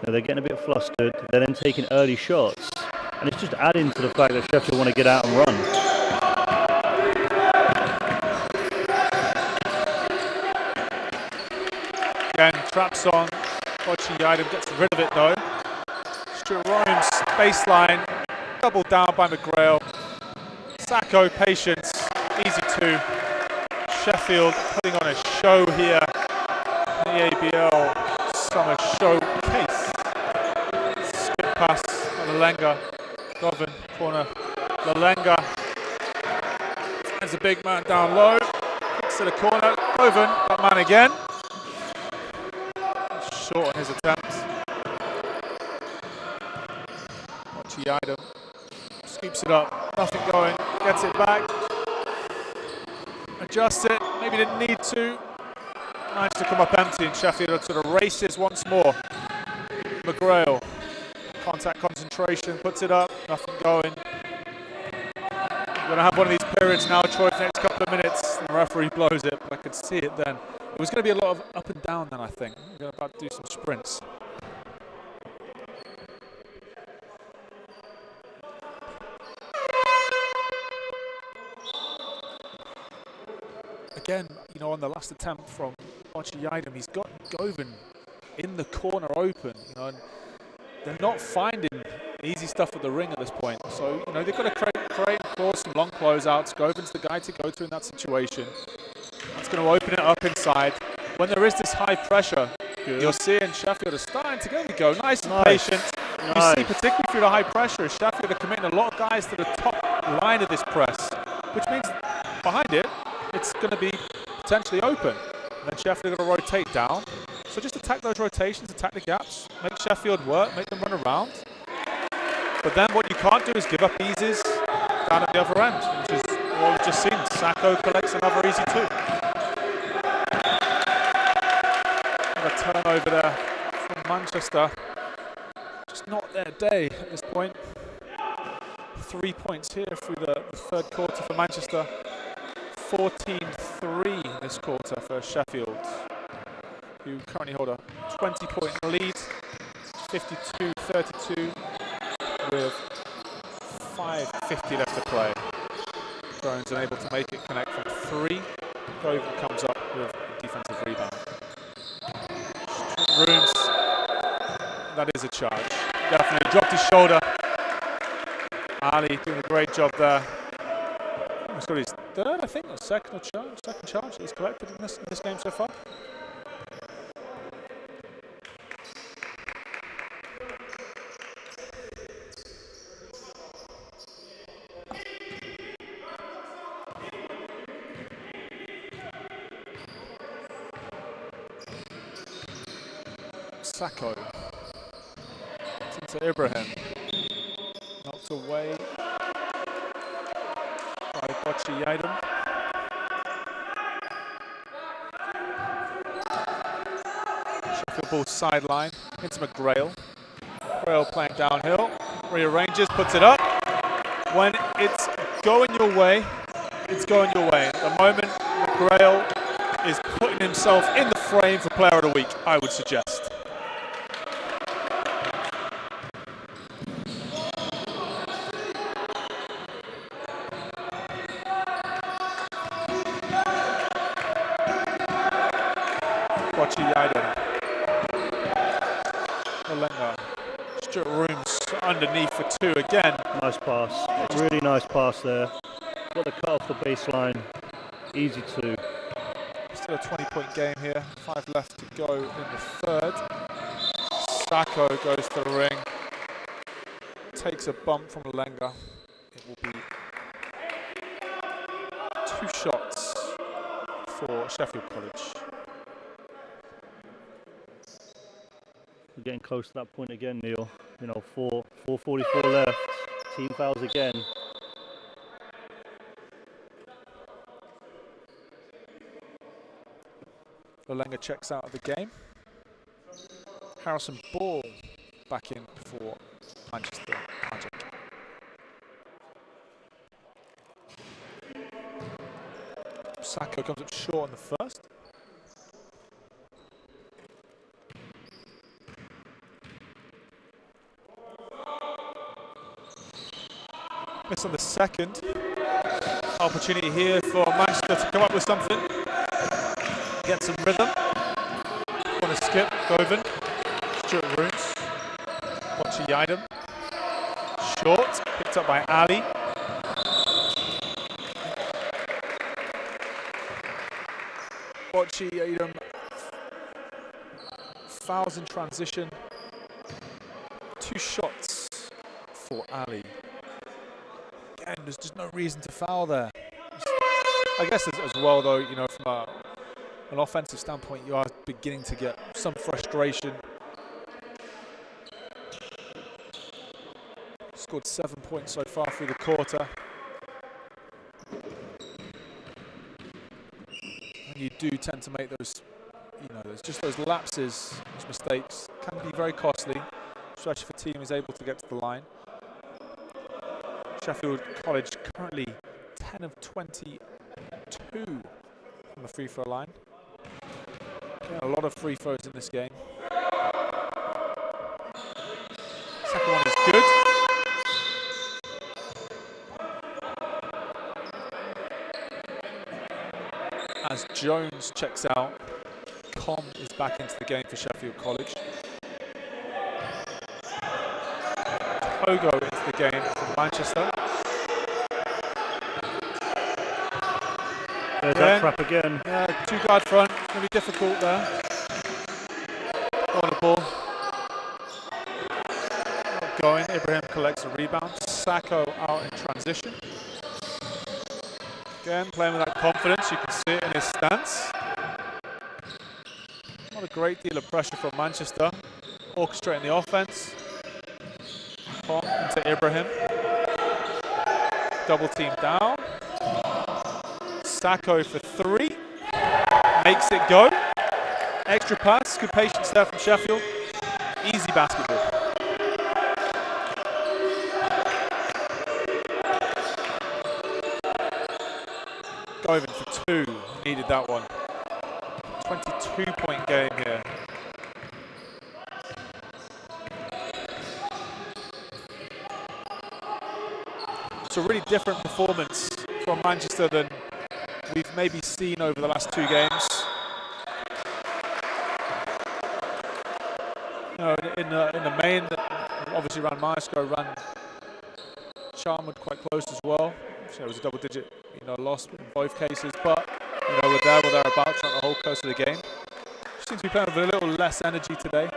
They're getting a bit flustered. They're then taking early shots, and it's just adding to the fact that Sheffield want to get out and run. Again, traps on. Bocciaidum gets rid of it though. Stuart Rhymes, baseline, doubled down by McGrail. Sacco, patience, easy 2. Sheffield putting on a show here. The EABL summer showcase. Skip pass on Lalenga. Govan, corner. Lalenga. There's a big man down low. Kicks to the corner. Govan, that man again. Short on his attempts. Bocciaidum scoops it up, nothing going, gets it back, adjusts it, maybe didn't need to, managed to come up empty, and Sheffield sort of races once more. McGrail, contact concentration, puts it up, nothing going. We're going to have one of these periods now, Troy, for the next couple of minutes. The referee blows it, but I could see it then. It was going to be a lot of up and down then, I think. We're about to do some sprints. Again, on the last attempt from Bocciaidum, he's got Govan in the corner open, and they're not finding easy stuff at the ring at this point. So, they've got to create and cause some long closeouts. Govan's the guy to go to in that situation. That's going to open it up inside. When there is this high pressure, you're seeing Sheffield are starting to get go. Nice and patient. You see, particularly through the high pressure, Sheffield are committing a lot of guys to the top line of this press, which means behind it, it's going to be potentially open. And then Sheffield are going to rotate down. So just attack those rotations, attack the gaps, make Sheffield work, make them run around. But then what you can't do is give up eases down at the other end, which is what we've just seen. Sacco collects another easy 2. A turnover there from Manchester. Just not their day at this point. 3 points here through the third quarter for Manchester. 14-3 this quarter for Sheffield, who currently hold a 20-point lead. 52-32 with 5:50 left to play. Jones unable to make it connect from 3. Govan comes up with a defensive rebound. Rooms, that is a charge. Definitely dropped his shoulder. Ali doing a great job there. He's got his third, I think, or second charge that he's collected in this game so far. Myerscough. Into Ibrahim. Knocked away by Myerscough. Sheffield ball sideline into McGrail. McGrail playing downhill. Rearranges, puts it up. When it's going your way, it's going your way. At the moment, McGrail is putting himself in the frame for Player of the Week, I would suggest. Stuart Rooms underneath for two again. Nice pass, really nice pass there. Got the cut off the baseline, easy two. Still a 20-point game here, 5 left to go in the third. Sacco goes to the ring, takes a bump from Lenga. It will be 2 shots for Sheffield College. We're getting close to that point again, Neil. 4:44 left. Team fouls again. Lenga checks out of the game. Harrison Ball back in for Manchester Magic. Sacco comes up short in the first. Miss on the second. Opportunity here for Manchester to come up with something. Get some rhythm. On a skip, Govan. Stuart Rooms. Myerscough. Short. Picked up by Ali. Myerscough fouls in transition. 2 shots for Ali. Again, there's just no reason to foul there. I guess as well, though, from an offensive standpoint, you are beginning to get some frustration. Scored 7 points so far through the quarter. And you do tend to make those, those lapses, those mistakes can be very costly, especially if a team is able to get to the line. Sheffield College currently 10 of 22 from the free throw line. A lot of free throws in this game. Second one is good. As Jones checks out, Com is back into the game for Sheffield College. Togo into the game for Manchester. There's that trap again. Yeah, 2-guard front. It's going to be difficult there. On the ball. Not going. Ibrahim collects a rebound. Sacco out in transition. Again, playing with that confidence. You can see it in his stance. Not a great deal of pressure from Manchester. Orchestrating the offense. Pop into Ibrahim. Double team down. Sacco for 3. Makes it go. Extra pass. Good patience there from Sheffield. Easy basketball. Govan for 2. Needed that one. 22-point game here. It's a really different performance from Manchester than we've maybe seen over the last 2 games. In the main, obviously ran Myerscough, ran Charmwood quite close as well. So it was a double-digit, loss in both cases. But we're there, we're thereabouts throughout the whole course of the game. Seems to be playing with a little less energy today.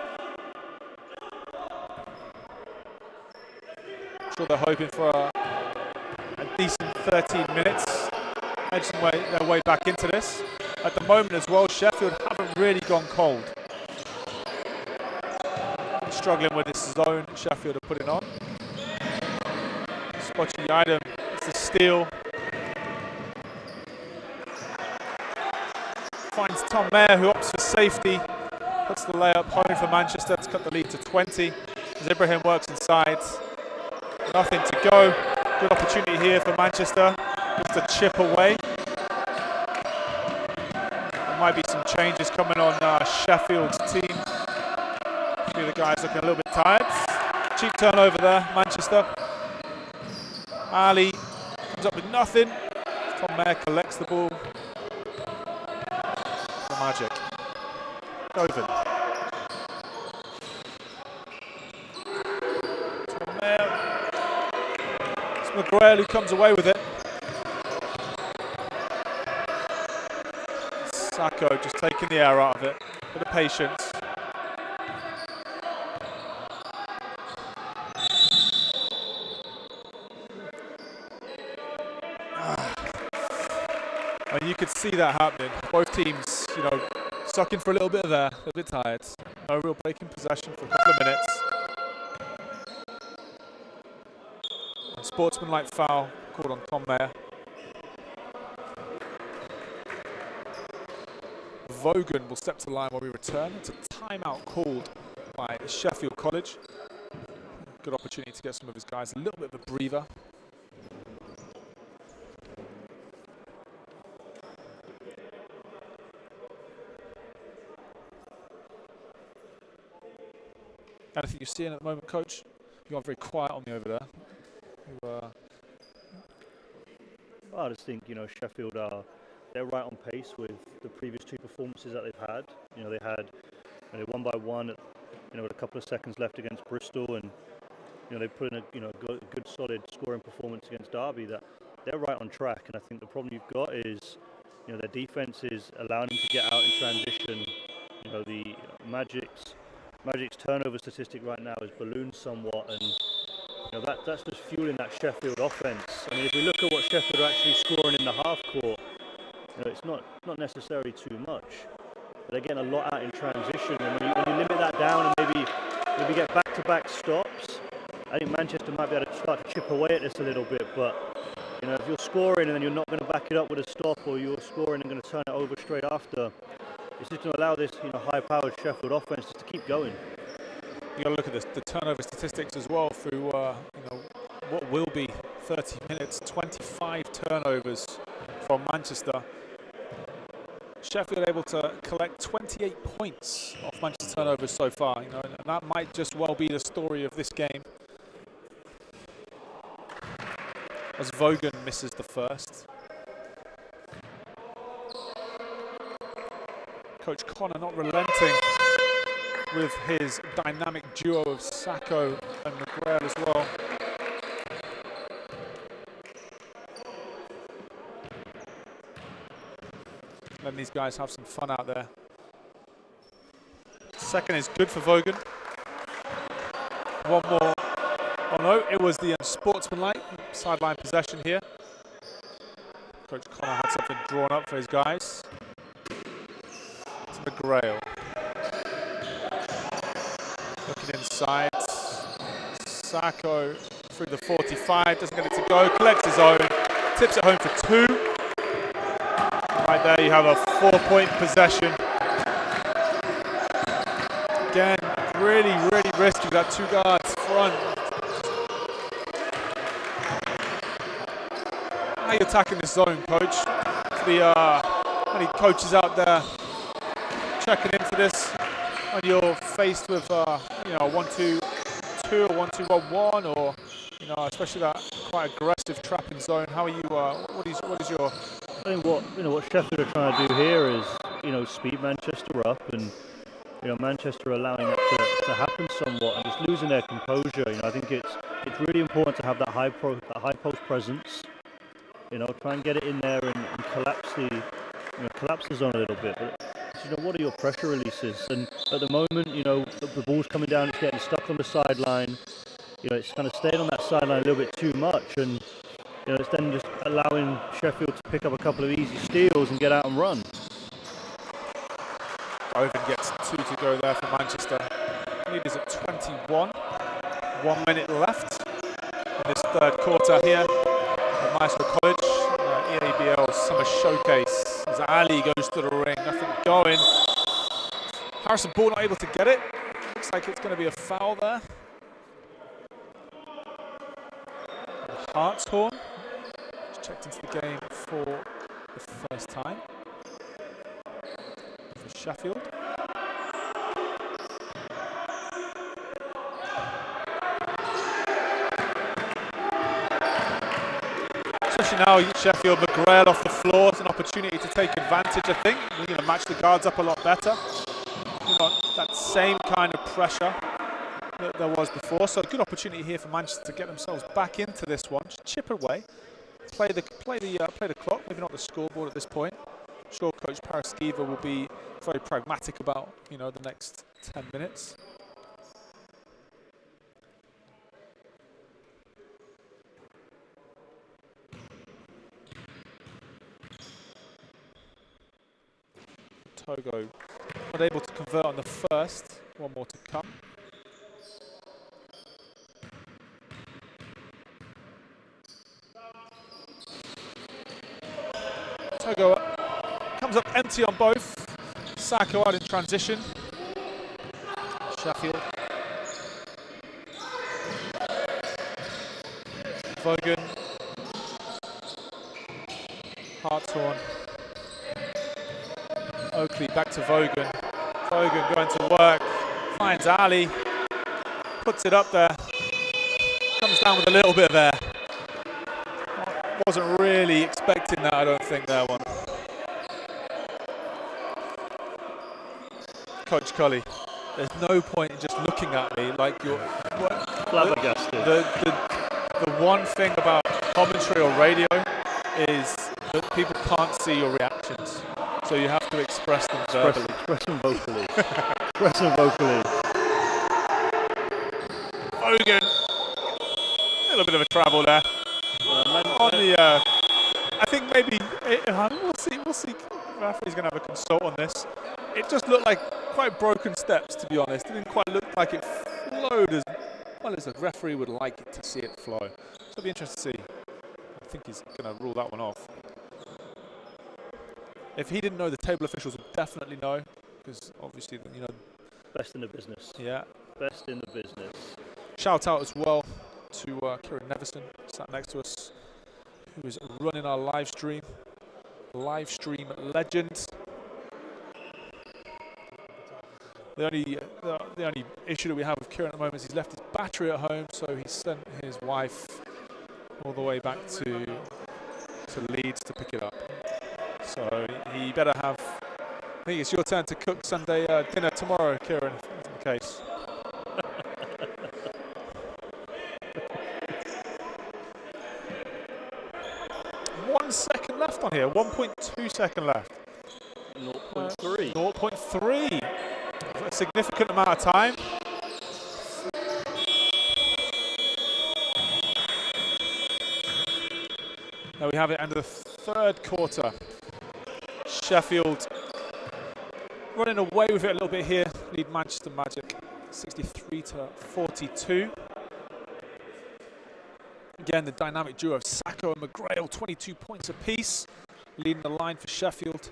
I'm sure they're hoping for a decent 13 minutes, edging their way back into this. At the moment as well, Sheffield haven't really gone cold. struggling with this zone Sheffield are putting on. Spotty item, it's a steal. Finds Tom Mayer, who opts for safety. Puts the layup home for Manchester to cut the lead to 20. As Ibrahim works inside. Nothing to go. Good opportunity here for Manchester. Just to chip away. There might be some changes coming on Sheffield's team. A few of the guys looking a little bit tired. Cheap turnover there, Manchester. Ali comes up with nothing. Tom Mayer collects the ball. The Magic. Govan. Tom Mayer. It's McGrail who comes away with it. Sacco just taking the air out of it. Bit of patience. And you could see that happening. Both teams, sucking for a little bit of air, a little bit tired. No real break in possession for a couple of minutes. And sportsmanlike foul called on Tom Mayer. Vogan will step to the line while we return. It's a timeout called by Sheffield College. Good opportunity to get some of his guys a little bit of a breather. Anything you're seeing at the moment, Coach? You are very quiet on me over there. I just think, Sheffield they're right on pace with the previous two performances that they've had. They won by one, with a couple of seconds left against Bristol, and they put in a good solid scoring performance against Derby. That they're right on track, and I think the problem you've got is their defense is allowing them to get out in transition. The Magic's turnover statistic right now is ballooned somewhat, and that's just fueling that Sheffield offense. I mean, if we look at what Sheffield are actually scoring in the half court, it's not necessarily too much. But they're getting a lot out in transition, and when you limit that down and maybe get back-to-back stops, I think Manchester might be able to start to chip away at this a little bit. But if you're scoring and then you're not going to back it up with a stop, or you're scoring and going to turn it over straight after, it's just going to allow this high-powered Sheffield offense just to keep going. You got to look at the turnover statistics as well through what will be 30 minutes, 25 turnovers from Manchester. Sheffield able to collect 28 points off Manchester turnovers so far, and that might just well be the story of this game. As Vogan misses the first. Coach Connor not relenting with his dynamic duo of Sacco and McGrail as well. Letting these guys have some fun out there. Second is good for Vogan. One more. Oh no, it was the unsportsmanlike sideline possession here. Coach Connor had something drawn up for his guys. It's McGrail. Looking inside. Sacco through the 45, doesn't get it to go, collects his own, tips it home for two. Right there you have a 4-point possession. Again, really risky, you've got two guards front. How are you attacking this zone, Coach? Any coaches out there checking into this when you're faced with 1-2-2 or 1-2-1-1, or especially that quite aggressive trapping zone. How are you? What is your? I think what Sheffield are trying to do here is speed Manchester up, and Manchester allowing that to happen somewhat and just losing their composure. I think it's really important to have that high post presence. Try and get it in there and collapse the zone a little bit. But what are your pressure releases? And at the moment, the ball's coming down, it's getting stuck on the sideline. It's kind of staying on that sideline a little bit too much, and it's then just allowing Sheffield to pick up a couple of easy steals and get out and run. Oven gets 2 to go there for Manchester. Lead is at 21. 1 minute left in this third quarter here at Myerscough College. EABL Summer Showcase as Ali goes to the ring. Nothing going. Harrison Ball not able to get it. Looks like it's going to be a foul there. Hartshorn just checked into the game for the first time for Sheffield. Especially now, Sheffield, McGrail off the floor. It's an opportunity to take advantage, I think. We're going to match the guards up a lot better. Not that same kind of pressure that there was before. So a good opportunity here for Manchester to get themselves back into this one. Just chip away, play the clock. Maybe not the scoreboard at this point. I'm sure Coach Myerscough will be very pragmatic about the next 10 minutes. Togo not able to convert on the first. One more to come. Togo comes up empty on both. Sacco out in transition. Sheffield. Vogan. Hartshorn. Oakley back to Vogan. Vogan going to work. Finds Ali. Puts it up there. Comes down with a little bit of air. Wasn't really expecting that, I don't think, that one. Coach Cully, there's no point in just looking at me like you're flabbergasted. The one thing about commentary or radio is that people can't see your reactions. So you have to express them verbally. Express them vocally. Express them vocally. Hogan. A little bit of a travel there. On the, I think maybe, we'll see. The referee's going to have a consult on this. It just looked like quite broken steps, to be honest. It didn't quite look like it flowed as well as a referee would like it to see it flow. So it'll be interesting to see. I think he's going to rule that one off. If he didn't know, the table officials would definitely know, because obviously, best in the business. Yeah. Best in the business. Shout out as well to Kieran Nevison, sat next to us, who is running our live stream. Live stream legend. The only issue that we have with Kieran at the moment is he's left his battery at home, so he sent his wife all the way back to Leeds to pick it up. So he better have. I think it's your turn to cook Sunday dinner tomorrow, Kieran, if that's the case. One second left on here. 1.2 second left. 0.3. 0.3. A significant amount of time. There we have it, end of the third quarter. Sheffield running away with it a little bit here. Lead Manchester Magic 63-42. Again, the dynamic duo of Sacco and McGrail, 22 points apiece, leading the line for Sheffield.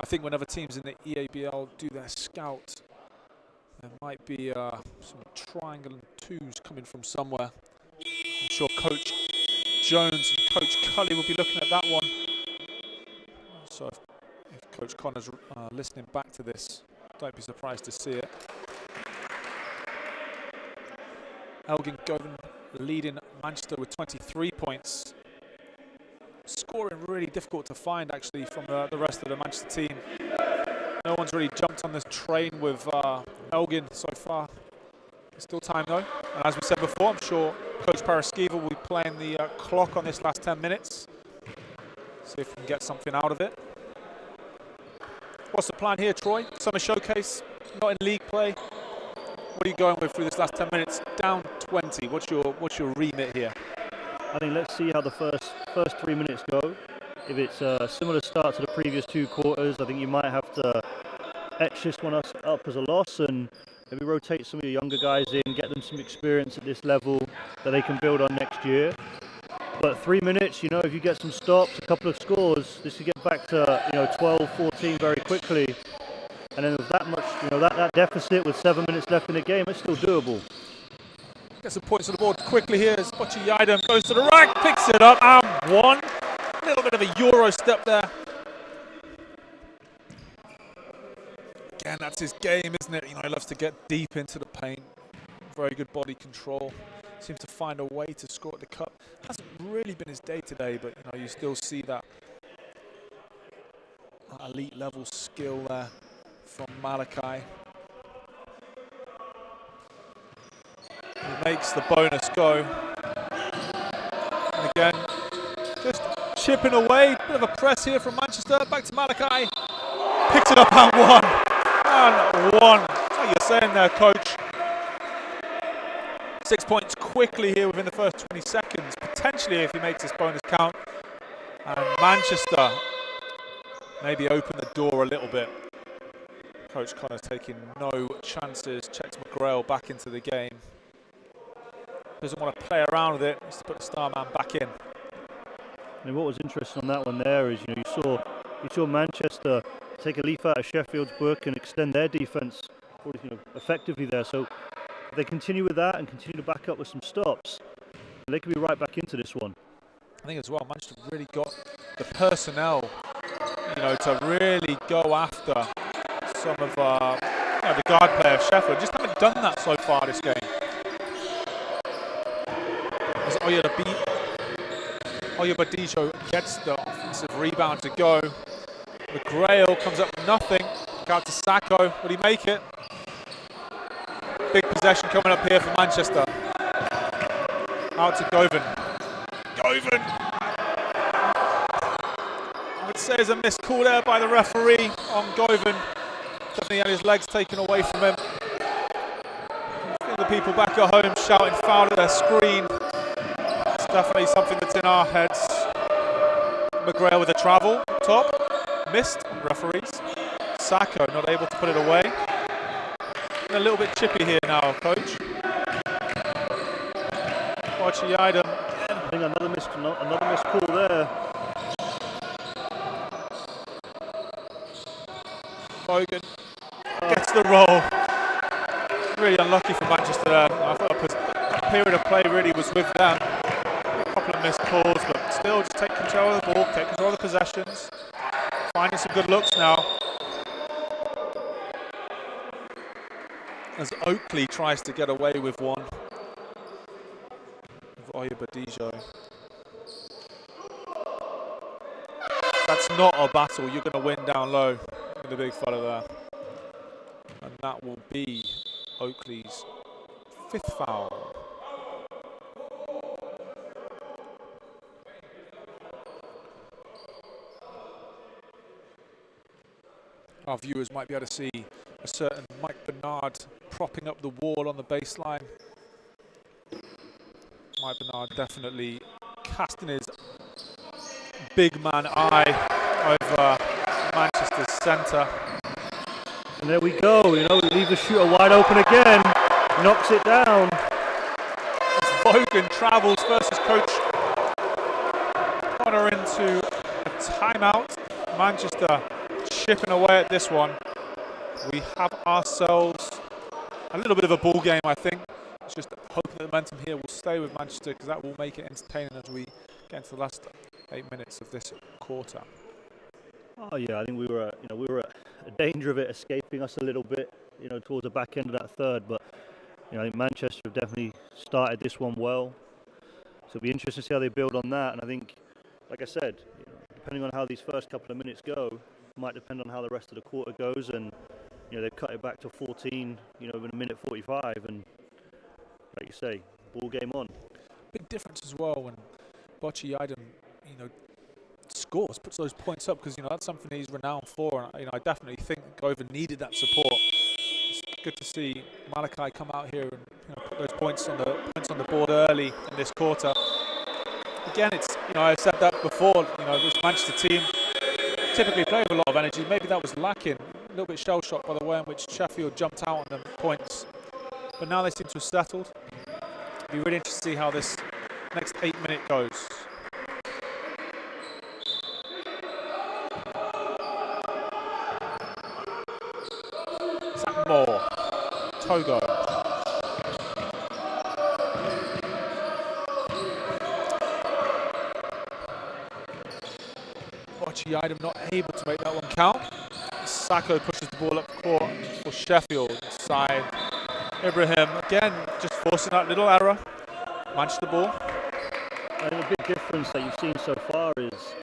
I think whenever teams in the EABL do their scout, there might be some triangle and twos coming from somewhere. I'm sure Coach Jones and Coach Cully will be looking at that one. So if Coach Connor's listening back to this, don't be surprised to see it. Elgin Govan leading Manchester with 23 points. Scoring really difficult to find, actually, from the rest of the Manchester team. No one's really jumped on this train with Elgin so far. There's still time, though. And as we said before, I'm sure Coach Myerscough will be playing the clock on this last 10 minutes. See if we can get something out of it. What's the plan here, Troy? Summer Showcase, not in league play. What are you going with through this last 10 minutes? Down 20. What's your remit here? I think let's see how the first 3 minutes go. If it's a similar start to the previous two quarters, I think you might have to etch this one up as a loss and maybe rotate some of your younger guys in, get them some experience at this level that they can build on next year. But 3 minutes, if you get some stops, a couple of scores, this could get back to 12, 14 very quickly. And then with that much, that deficit with 7 minutes left in the game, it's still doable. Gets some points on the board quickly here as Yidam goes to the rack, picks it up and one. A little bit of a Euro step there. Again, that's his game, isn't it? He loves to get deep into the paint. Very good body control. Seems to find a way to score at the cup. Hasn't really been his day today, but you still see that elite level skill there from Malachi. He makes the bonus go. And again, just chipping away. Bit of a press here from Manchester. Back to Malachi. Picks it up and one. And one. That's what you're saying there, coach. 6 points quickly here within the first 20 seconds. Potentially if he makes this bonus count. And Manchester maybe open the door a little bit. Coach Connor's taking no chances. Checks McGrail back into the game. Doesn't want to play around with it. Wants to put the star man back in. And what was interesting on that one there is, you saw Manchester take a leaf out of Sheffield's book and extend their defence effectively there. So if they continue with that and continue to back up with some stops, they could be right back into this one. I think as well, Manchester really got the personnel, to really go after some of the guard player of Sheffield. Just haven't done that so far this game. As Oyabadijo gets the offensive rebound to go. McGrail comes up with nothing. Out to Sacco. Will he make it? Big possession coming up here for Manchester. Out to Govan. Govan! I would say there's a missed call there by the referee on Govan. Definitely had his legs taken away from him. I think the people back at home shouting foul at their screen. It's definitely something that's in our heads. McGrail with a travel, top. Missed on referees. Sacco not able to put it away. A little bit chippy here now, coach. Yidam. I think another missed call there. Bogan gets the roll. Really unlucky for Manchester there. I thought that period of play really was with them. A couple of missed calls, but still just take control of the ball, take control of the possessions. Finding some good looks now. As Oakley tries to get away with one. With Oyabadijo. That's not a battle. You're going to win down low. The big fella there. And that will be Oakley's 5th foul. Our viewers might be able to see a certain Mike Bernard propping up the wall on the baseline. Mike Bernard definitely casting his big man eye over Manchester's centre. And there we go, leave the shooter wide open again, knocks it down. As Vogan travels versus Coach Connor into a timeout. Manchester chipping away at this one. We have ourselves a little bit of a ball game, I think. It's just hoping the momentum here will stay with Manchester, because that will make it entertaining as we get into the last 8 minutes of this quarter. Oh yeah, I think we were at a danger of it escaping us a little bit, towards the back end of that third. But I think Manchester have definitely started this one well. So it'll be interesting to see how they build on that. And I think, like I said, depending on how these first couple of minutes go, might depend on how the rest of the quarter goes. And they've cut it back to 14, in a minute 45, and like you say, ball game on. Big difference as well when Yidam, scores, puts those points up, because that's something he's renowned for, and I definitely think Govan needed that support. It's good to see Malachi come out here and put those points on the board early in this quarter. Again, it's I said that before. This Manchester team typically play with a lot of energy. Maybe that was lacking. little bit shell-shocked by the way in which Sheffield jumped out on them points. But now they seem to have settled. It'll be really interesting to see how this next 8 minute goes. Zach Moore, Togo. Item not able to make that one count. Myerscough pushes the ball up court for Sheffield. Side Ibrahim again, just forcing that little error. Managed the ball. And the big difference that you've seen so far is,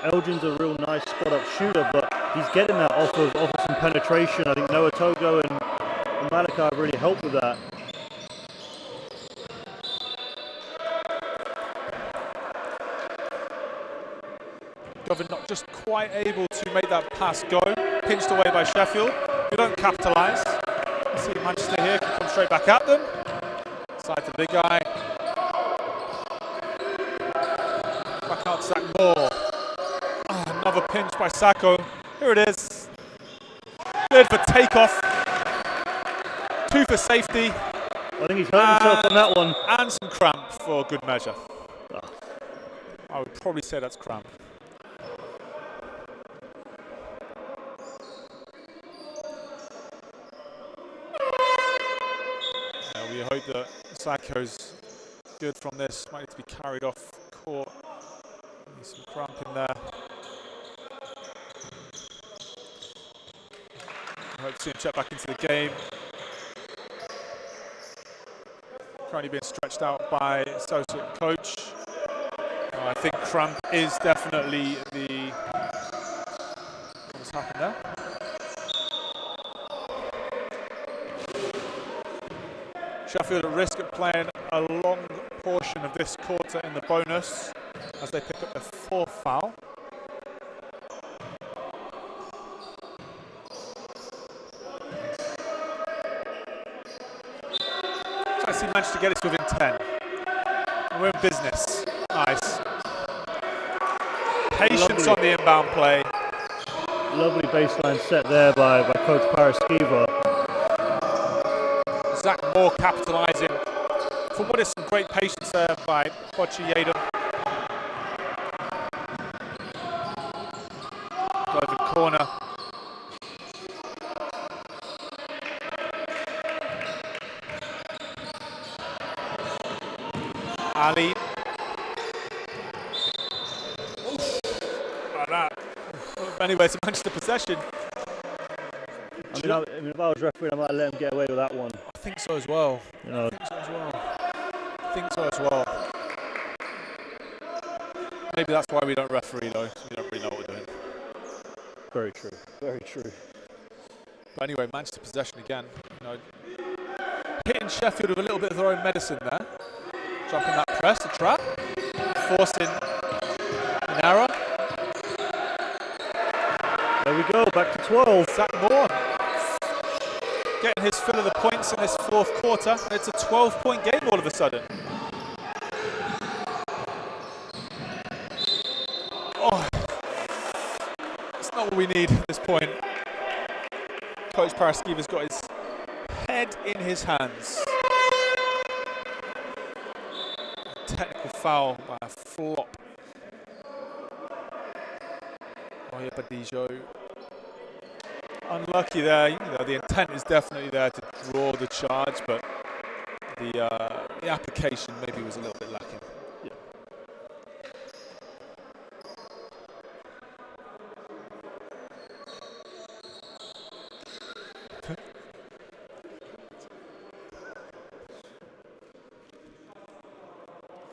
Elgin's a real nice spot-up shooter, but he's getting that off of some penetration. I think Noah Togo and Malachi have really helped with that. Govin not just quite able to make that pass go. Pinched away by Sheffield, who don't capitalise. See Manchester here can come straight back at them. Side to the big guy. Back out to Zach Moore. Oh, another pinch by Sacco. Here it is. Good for takeoff. 2 for safety. I think he's hurt himself on that one. And some cramp for good measure. I would probably say that's cramp. We hope that Sacco's good from this. Might need to be carried off court. Need some cramp in there. I hope to see him check back into the game. Currently being stretched out by associate coach. I think cramp is definitely what's happened there. Sheffield at risk of playing a long portion of this quarter in the bonus as they pick up their 4th foul. Actually managed to get it to within 10. And we're in business. Nice. Patience on the inbound play. Lovely baseline set there by Coach Myerscough. Zach Moore capitalising for what is some great patience there by Bochi Yedem. Over corner. Ali. Like that. Anyway, it's a Manchester possession. I mean, if I was refereeing, I might let him get away with that one. I think so as well. I think so as well. Maybe that's why we don't referee though. We don't really know what we're doing. Very true. Very true. But anyway, Manchester possession again. Hitting Sheffield with a little bit of their own medicine there. Jumping that press, the trap. Forcing an error. There we go, back to 12. Zach Moore getting his fill of the points in this 4th quarter. It's a 12-point game all of a sudden. Oh, it's not what we need at this point. Coach Myerscough got his head in his hands. Technical foul by a flop. Oh yeah, Badijo. Unlucky there. The intent is definitely there to draw the charge, but the application maybe was a little bit lacking. Yeah.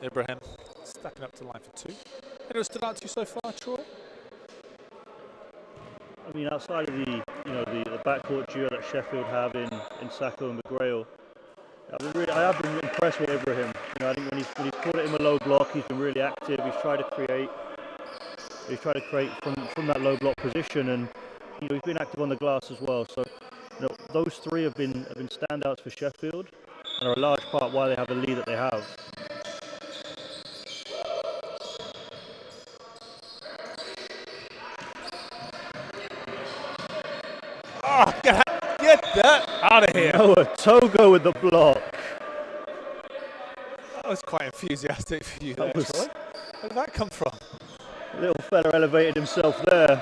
Ibrahim stepping up to the line for 2. Anyone stood out to you so far, Troy? I mean, outside of the backcourt duo that Sheffield have in Sacco and McGrail, I have been impressed with Ibrahim. I think when he's caught it in a low block, he's been really active. He's tried to create from that low block position, and he's been active on the glass as well. So those 3 have been standouts for Sheffield, and are a large part why they have the lead that they have. Oh, get that out of here. Noah Togo with the block. That was quite enthusiastic for you there, That was- Troy. Where did that come from? Little fella elevated himself there.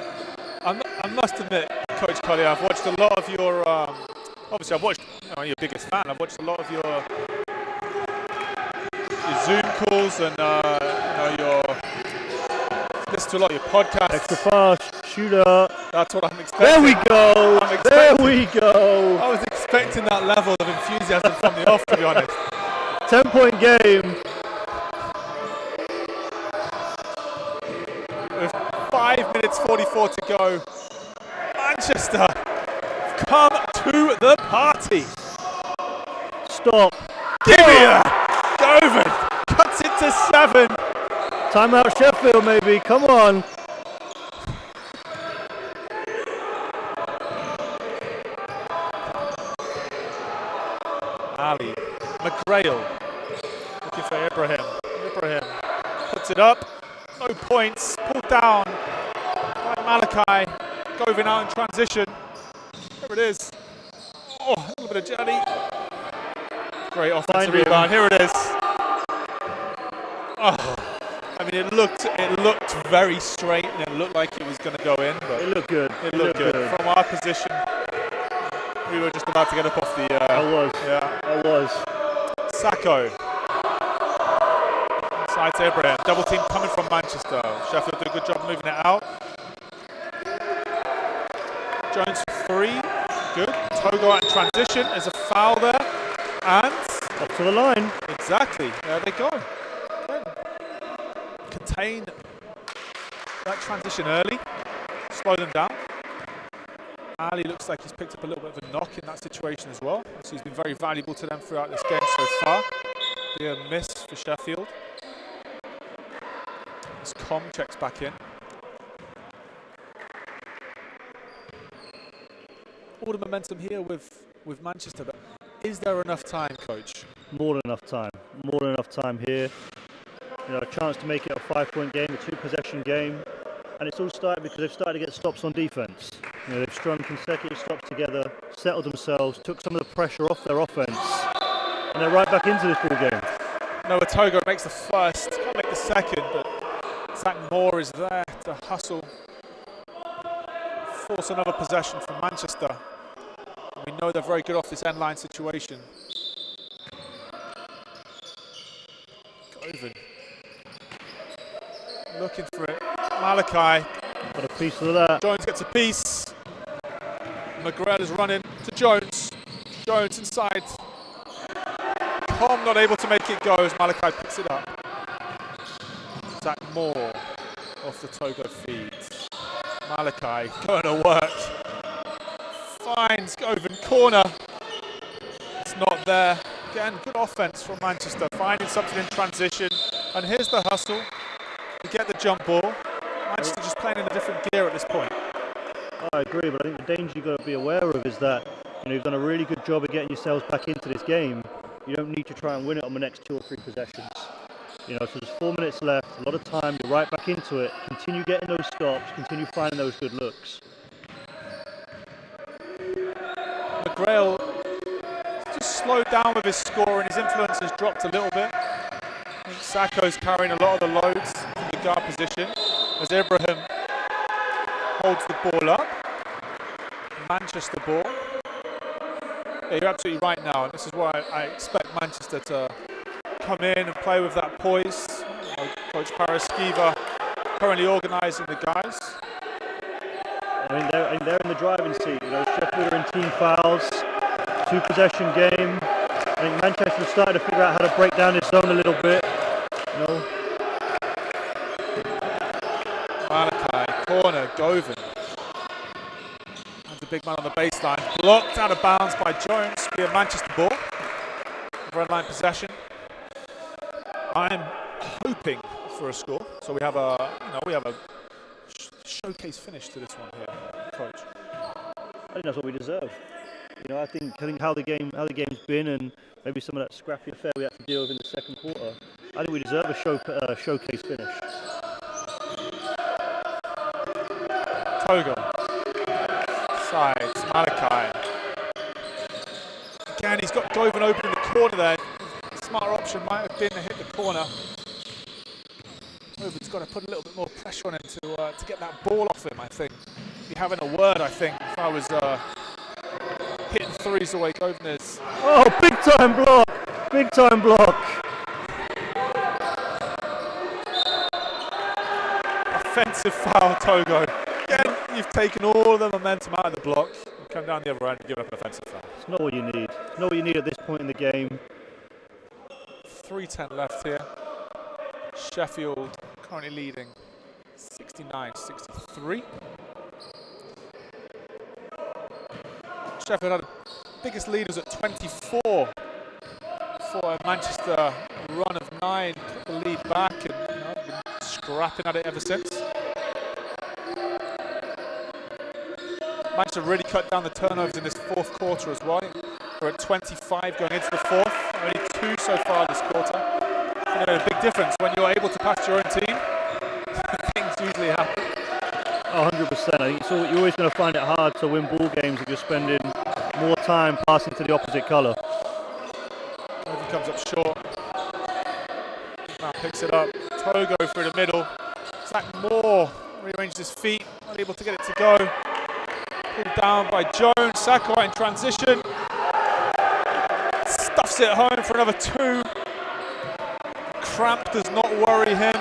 I must admit, Coach Collier, I've watched a lot of your. Obviously, I've watched. I'm your biggest fan. I've watched a lot of your Zoom calls and your. Listen to a lot of your podcasts. Extra pass, shooter. That's what I'm expecting. There we go. I'm There expecting- we go. I was expecting that level of enthusiasm from the off, to be honest. 10-point game. With 5 minutes 44 to go, Manchester come to the party. Stop. Give me that. Govan cuts it to 7. Timeout Sheffield, maybe. Come on. Ali McGrail looking for Ibrahim. Ibrahim puts it up. No points. Pulled down by Malachi. Govan out in transition. There it is. Oh, a little bit of jelly. Great offensive Find him. rebound. Here it is. Oh, I mean, it looked very straight and it looked like it was going to go in, but It looked good. it looked good. From our position, we were just about to get up off the. I was. Yeah. I was. Sacco. Inside to Ibrahim. Double team coming from Manchester. Sheffield did a good job moving it out. Jones for 3. Good. Togo out in transition. There's a foul there. And Up to the line. exactly. There they go. Again. Contain that transition early. Slow them down. Ali looks like he's picked up a little bit of a knock in that situation as well. So he's been very valuable to them throughout this game so far. Be a miss for Sheffield. As Com checks back in. All the momentum here with Manchester, but is there enough time, Coach? More than enough time. More than enough time here. You know, a chance to make it a 5-point game, a 2-possession game. And it's all started because they've started to get stops on defense. You know, they've strung consecutive stops together, settled themselves, took some of the pressure off their offense, and they're right back into this ball game. Noah Togo makes the first, can't make the second, but Zach Moore is there to hustle, force another possession from Manchester. And we know they're very good off this end line situation. Govan looking for it. Malachi. Got a piece of that. Jones gets a piece. McGrail is running to Jones. Jones inside. Com not able to make it go as Malachi picks it up. Zach Moore off the Togo feed. Malachi going to work. Finds Govan corner. It's not there. Again, good offense from Manchester. Finding something in transition. And here's the hustle. We get the jump ball. Manchester just playing in a different gear at this point. I agree, but I think the danger you've got to be aware of is that you've done a really good job of getting yourselves back into this game. You don't need to try and win it on the next 2 or 3 possessions. So there's 4 minutes left, a lot of time, you're right back into it. Continue getting those stops, continue finding those good looks. McGrail just slowed down with his score and his influence has dropped a little bit. I think Sacco's carrying a lot of the loads in the guard position as Ibrahim holds the ball up. Manchester ball. Yeah, you're absolutely right now, and this is why I expect Manchester to come in and play with that poise. Coach Paraskiva currently organising the guys. They're in the driving seat. Sheffield are in team fouls, 2-possession game. I think Manchester's started to figure out how to break down his zone a little bit. Malachi, corner, Govan. And the big man on the baseline. Blocked out of bounds by Jones. Be a Manchester ball. Red line possession. I'm hoping for a score. So we have a showcase finish to this one here, Coach. I think that's what we deserve. I think how the game's been, and maybe some of that scrappy affair we had to deal with in the second quarter. I think we deserve a showcase finish. Togo. inside. It's Malachi. Again, he's got Govan open in the corner there. The smarter option might have been to hit the corner. Govan's got to put a little bit more pressure on him to get that ball off him, I think. Be having a word, I think, if I was hitting threes the way Govan is. Oh, big time block! Big time block! Offensive foul, Togo. Again, you've taken all the momentum out of the block. You come down the other end and give up an offensive foul. It's not what you need. It's not what you need at this point in the game. 3:10 left here. Sheffield currently leading 69-63. Sheffield had the biggest lead was at 24 for Manchester run of 9, put the lead back and been scrapping at it ever since. Manchester really cut down the turnovers in this fourth quarter as well. We're at 25 going into the fourth, only 2 so far this quarter. You know, a big difference when you're able to pass your own team. Things usually happen. 100%. I think you're always going to find it hard to win ball games if you're spending more time passing to the opposite colour. Govan comes up short. Now picks it up. Togo through the middle. Zach Moore rearranges his feet, unable to get it to go. Pulled down by Jones. Sakai in transition. Stuffs it home for another 2. Cramp does not worry him.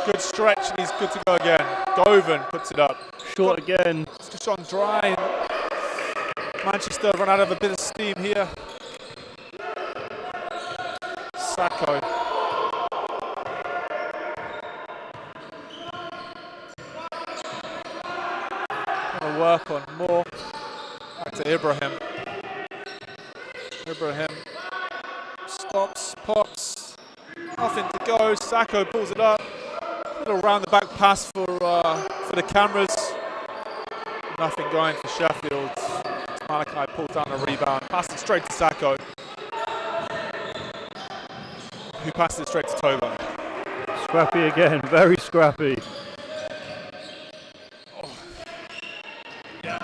Good stretch and he's good to go again. Govan puts it up. Short again. It's just on dry. Manchester run out of a bit of steam here. Sacco. Gonna work on more. Back to Ibrahim. Ibrahim stops, pops, nothing to go. Sacco pulls it up. Little round the back pass for the cameras. Nothing going for Sheffield. Malachi pulls down a rebound, passed it straight to Sacco, who passed it straight to Togo. Scrappy again, very scrappy. Oh. Yeah.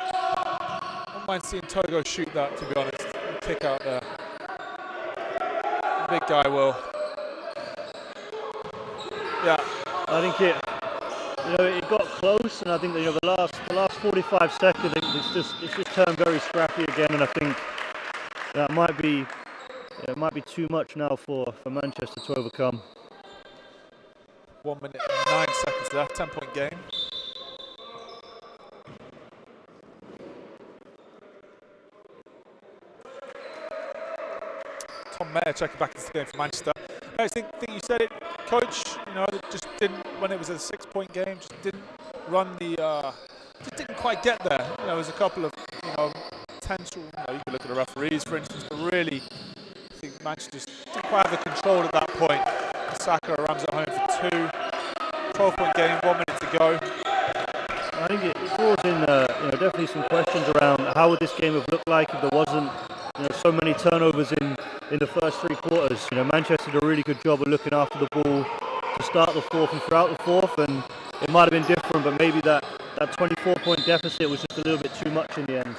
I don't mind seeing Togo shoot that, to be honest. Kick out there. Big guy will. Yeah. I think it got close, and I think that, the last 45 seconds, it's just turned very scrappy again, and I think that might be too much now for Manchester to overcome. 1 minute and 9 seconds left, 10-point game. Tom Mayer checking back into the game for Manchester. I think you said it, Coach. It just didn't, when it was a 6-point game, just didn't run just didn't quite get there. There was a couple of, potential. You could look at the referees, for instance, but really, I think Manchester just didn't quite have the control at that point. Saka rams it home for 2. 12-point game, 1 minute to go. I think it draws in, definitely some questions around how would this game have looked like if there wasn't, so many turnovers in the first 3 quarters. Manchester did a really good job of looking after the ball to start the fourth and throughout the fourth, and it might have been different, but maybe that 24-point deficit was just a little bit too much in the end.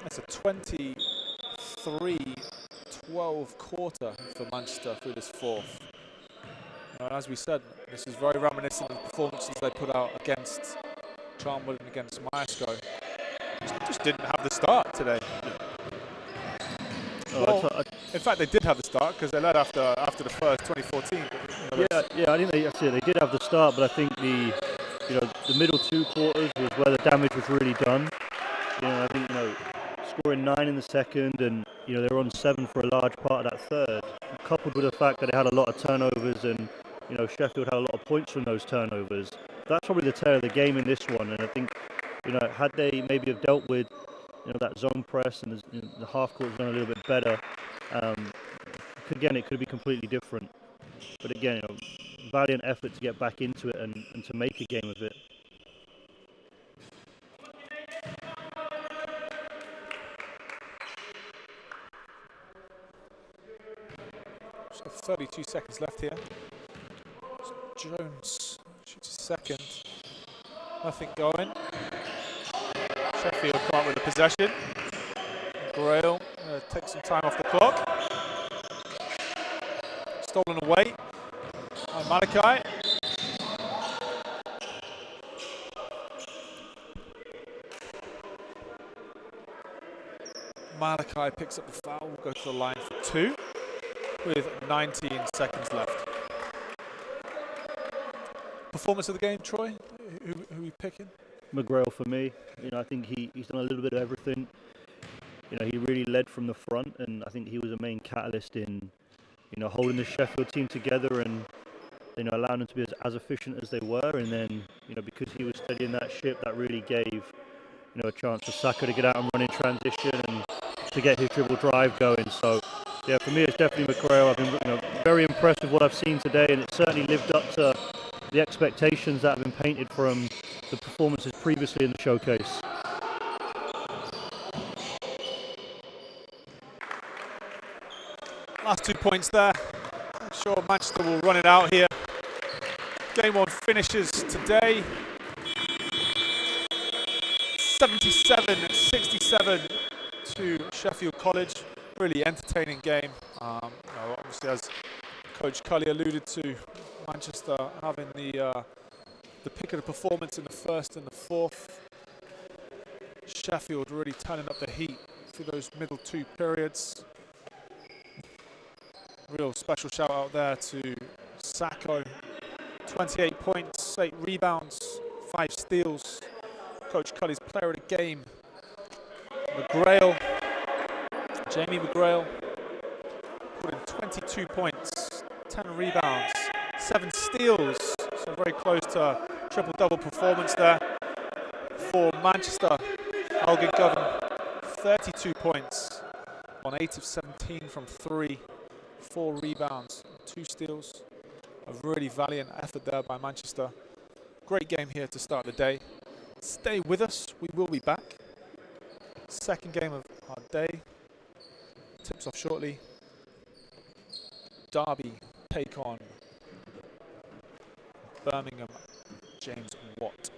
It's a 23-12 quarter for Manchester through this fourth. And as we said, this is very reminiscent of the performances they put out against Charnwood and against Myerscough. Just didn't have the start today. In fact, they did have the start because they led after the first 2014. I think they did have the start, but I think the middle 2 quarters was where the damage was really done. I think scoring 9 in the second, and they were on 7 for a large part of that third, coupled with the fact that they had a lot of turnovers, and Sheffield had a lot of points from those turnovers. That's probably the tail of the game in this one, and I think had they maybe have dealt with that zone press and the half court done a little bit better, it could be completely different. But again, valiant effort to get back into it and to make a game of it. So 32 seconds left here. Jones shoots his second. Nothing going. Sheffield come up with the possession. Grail takes some time off the clock. Stolen away by Malachi. Malachi picks up the foul. We'll go to the line for 2 with 19 seconds left. Performance of the game, Troy? Who are you picking? McGrail for me. You know, I think he's done a little bit of everything. You know, he really led from the front, and I think he was a main catalyst in, you know, holding the Sheffield team together and, you know, allowing them to be as efficient as they were. And then, you know, because he was steadying that ship, that really gave, you know, a chance for Saka to get out and run in transition and to get his dribble drive going. So, yeah, for me, it's definitely McGrail. I've been, you know, very impressed with what I've seen today, and it certainly lived up to the expectations that have been painted from the performances previously in the showcase. Last 2 points there. I'm sure Manchester will run it out here. Game 1 finishes today. 77-67 to Sheffield College. Really entertaining game. You know, obviously, as Coach Cully alluded to, Manchester having the pick of the performance in the first and the fourth. Sheffield really turning up the heat through those middle 2 periods. Real special shout out there to Sacco. 28 points, 8 rebounds, 5 steals. Coach Cully's player of the game. McGrail, Jamie McGrail, put in 22 points, 10 rebounds, 7 steals. So very close to a triple-double performance there. For Manchester, Algin Govan, 32 points on 8 of 17 from 3, 4 rebounds, 2 steals. A really valiant effort there by Manchester. Great game here to start the day. Stay with us, we will be back. Second game of our day. Tips off shortly. Derby take on Birmingham. James Watt.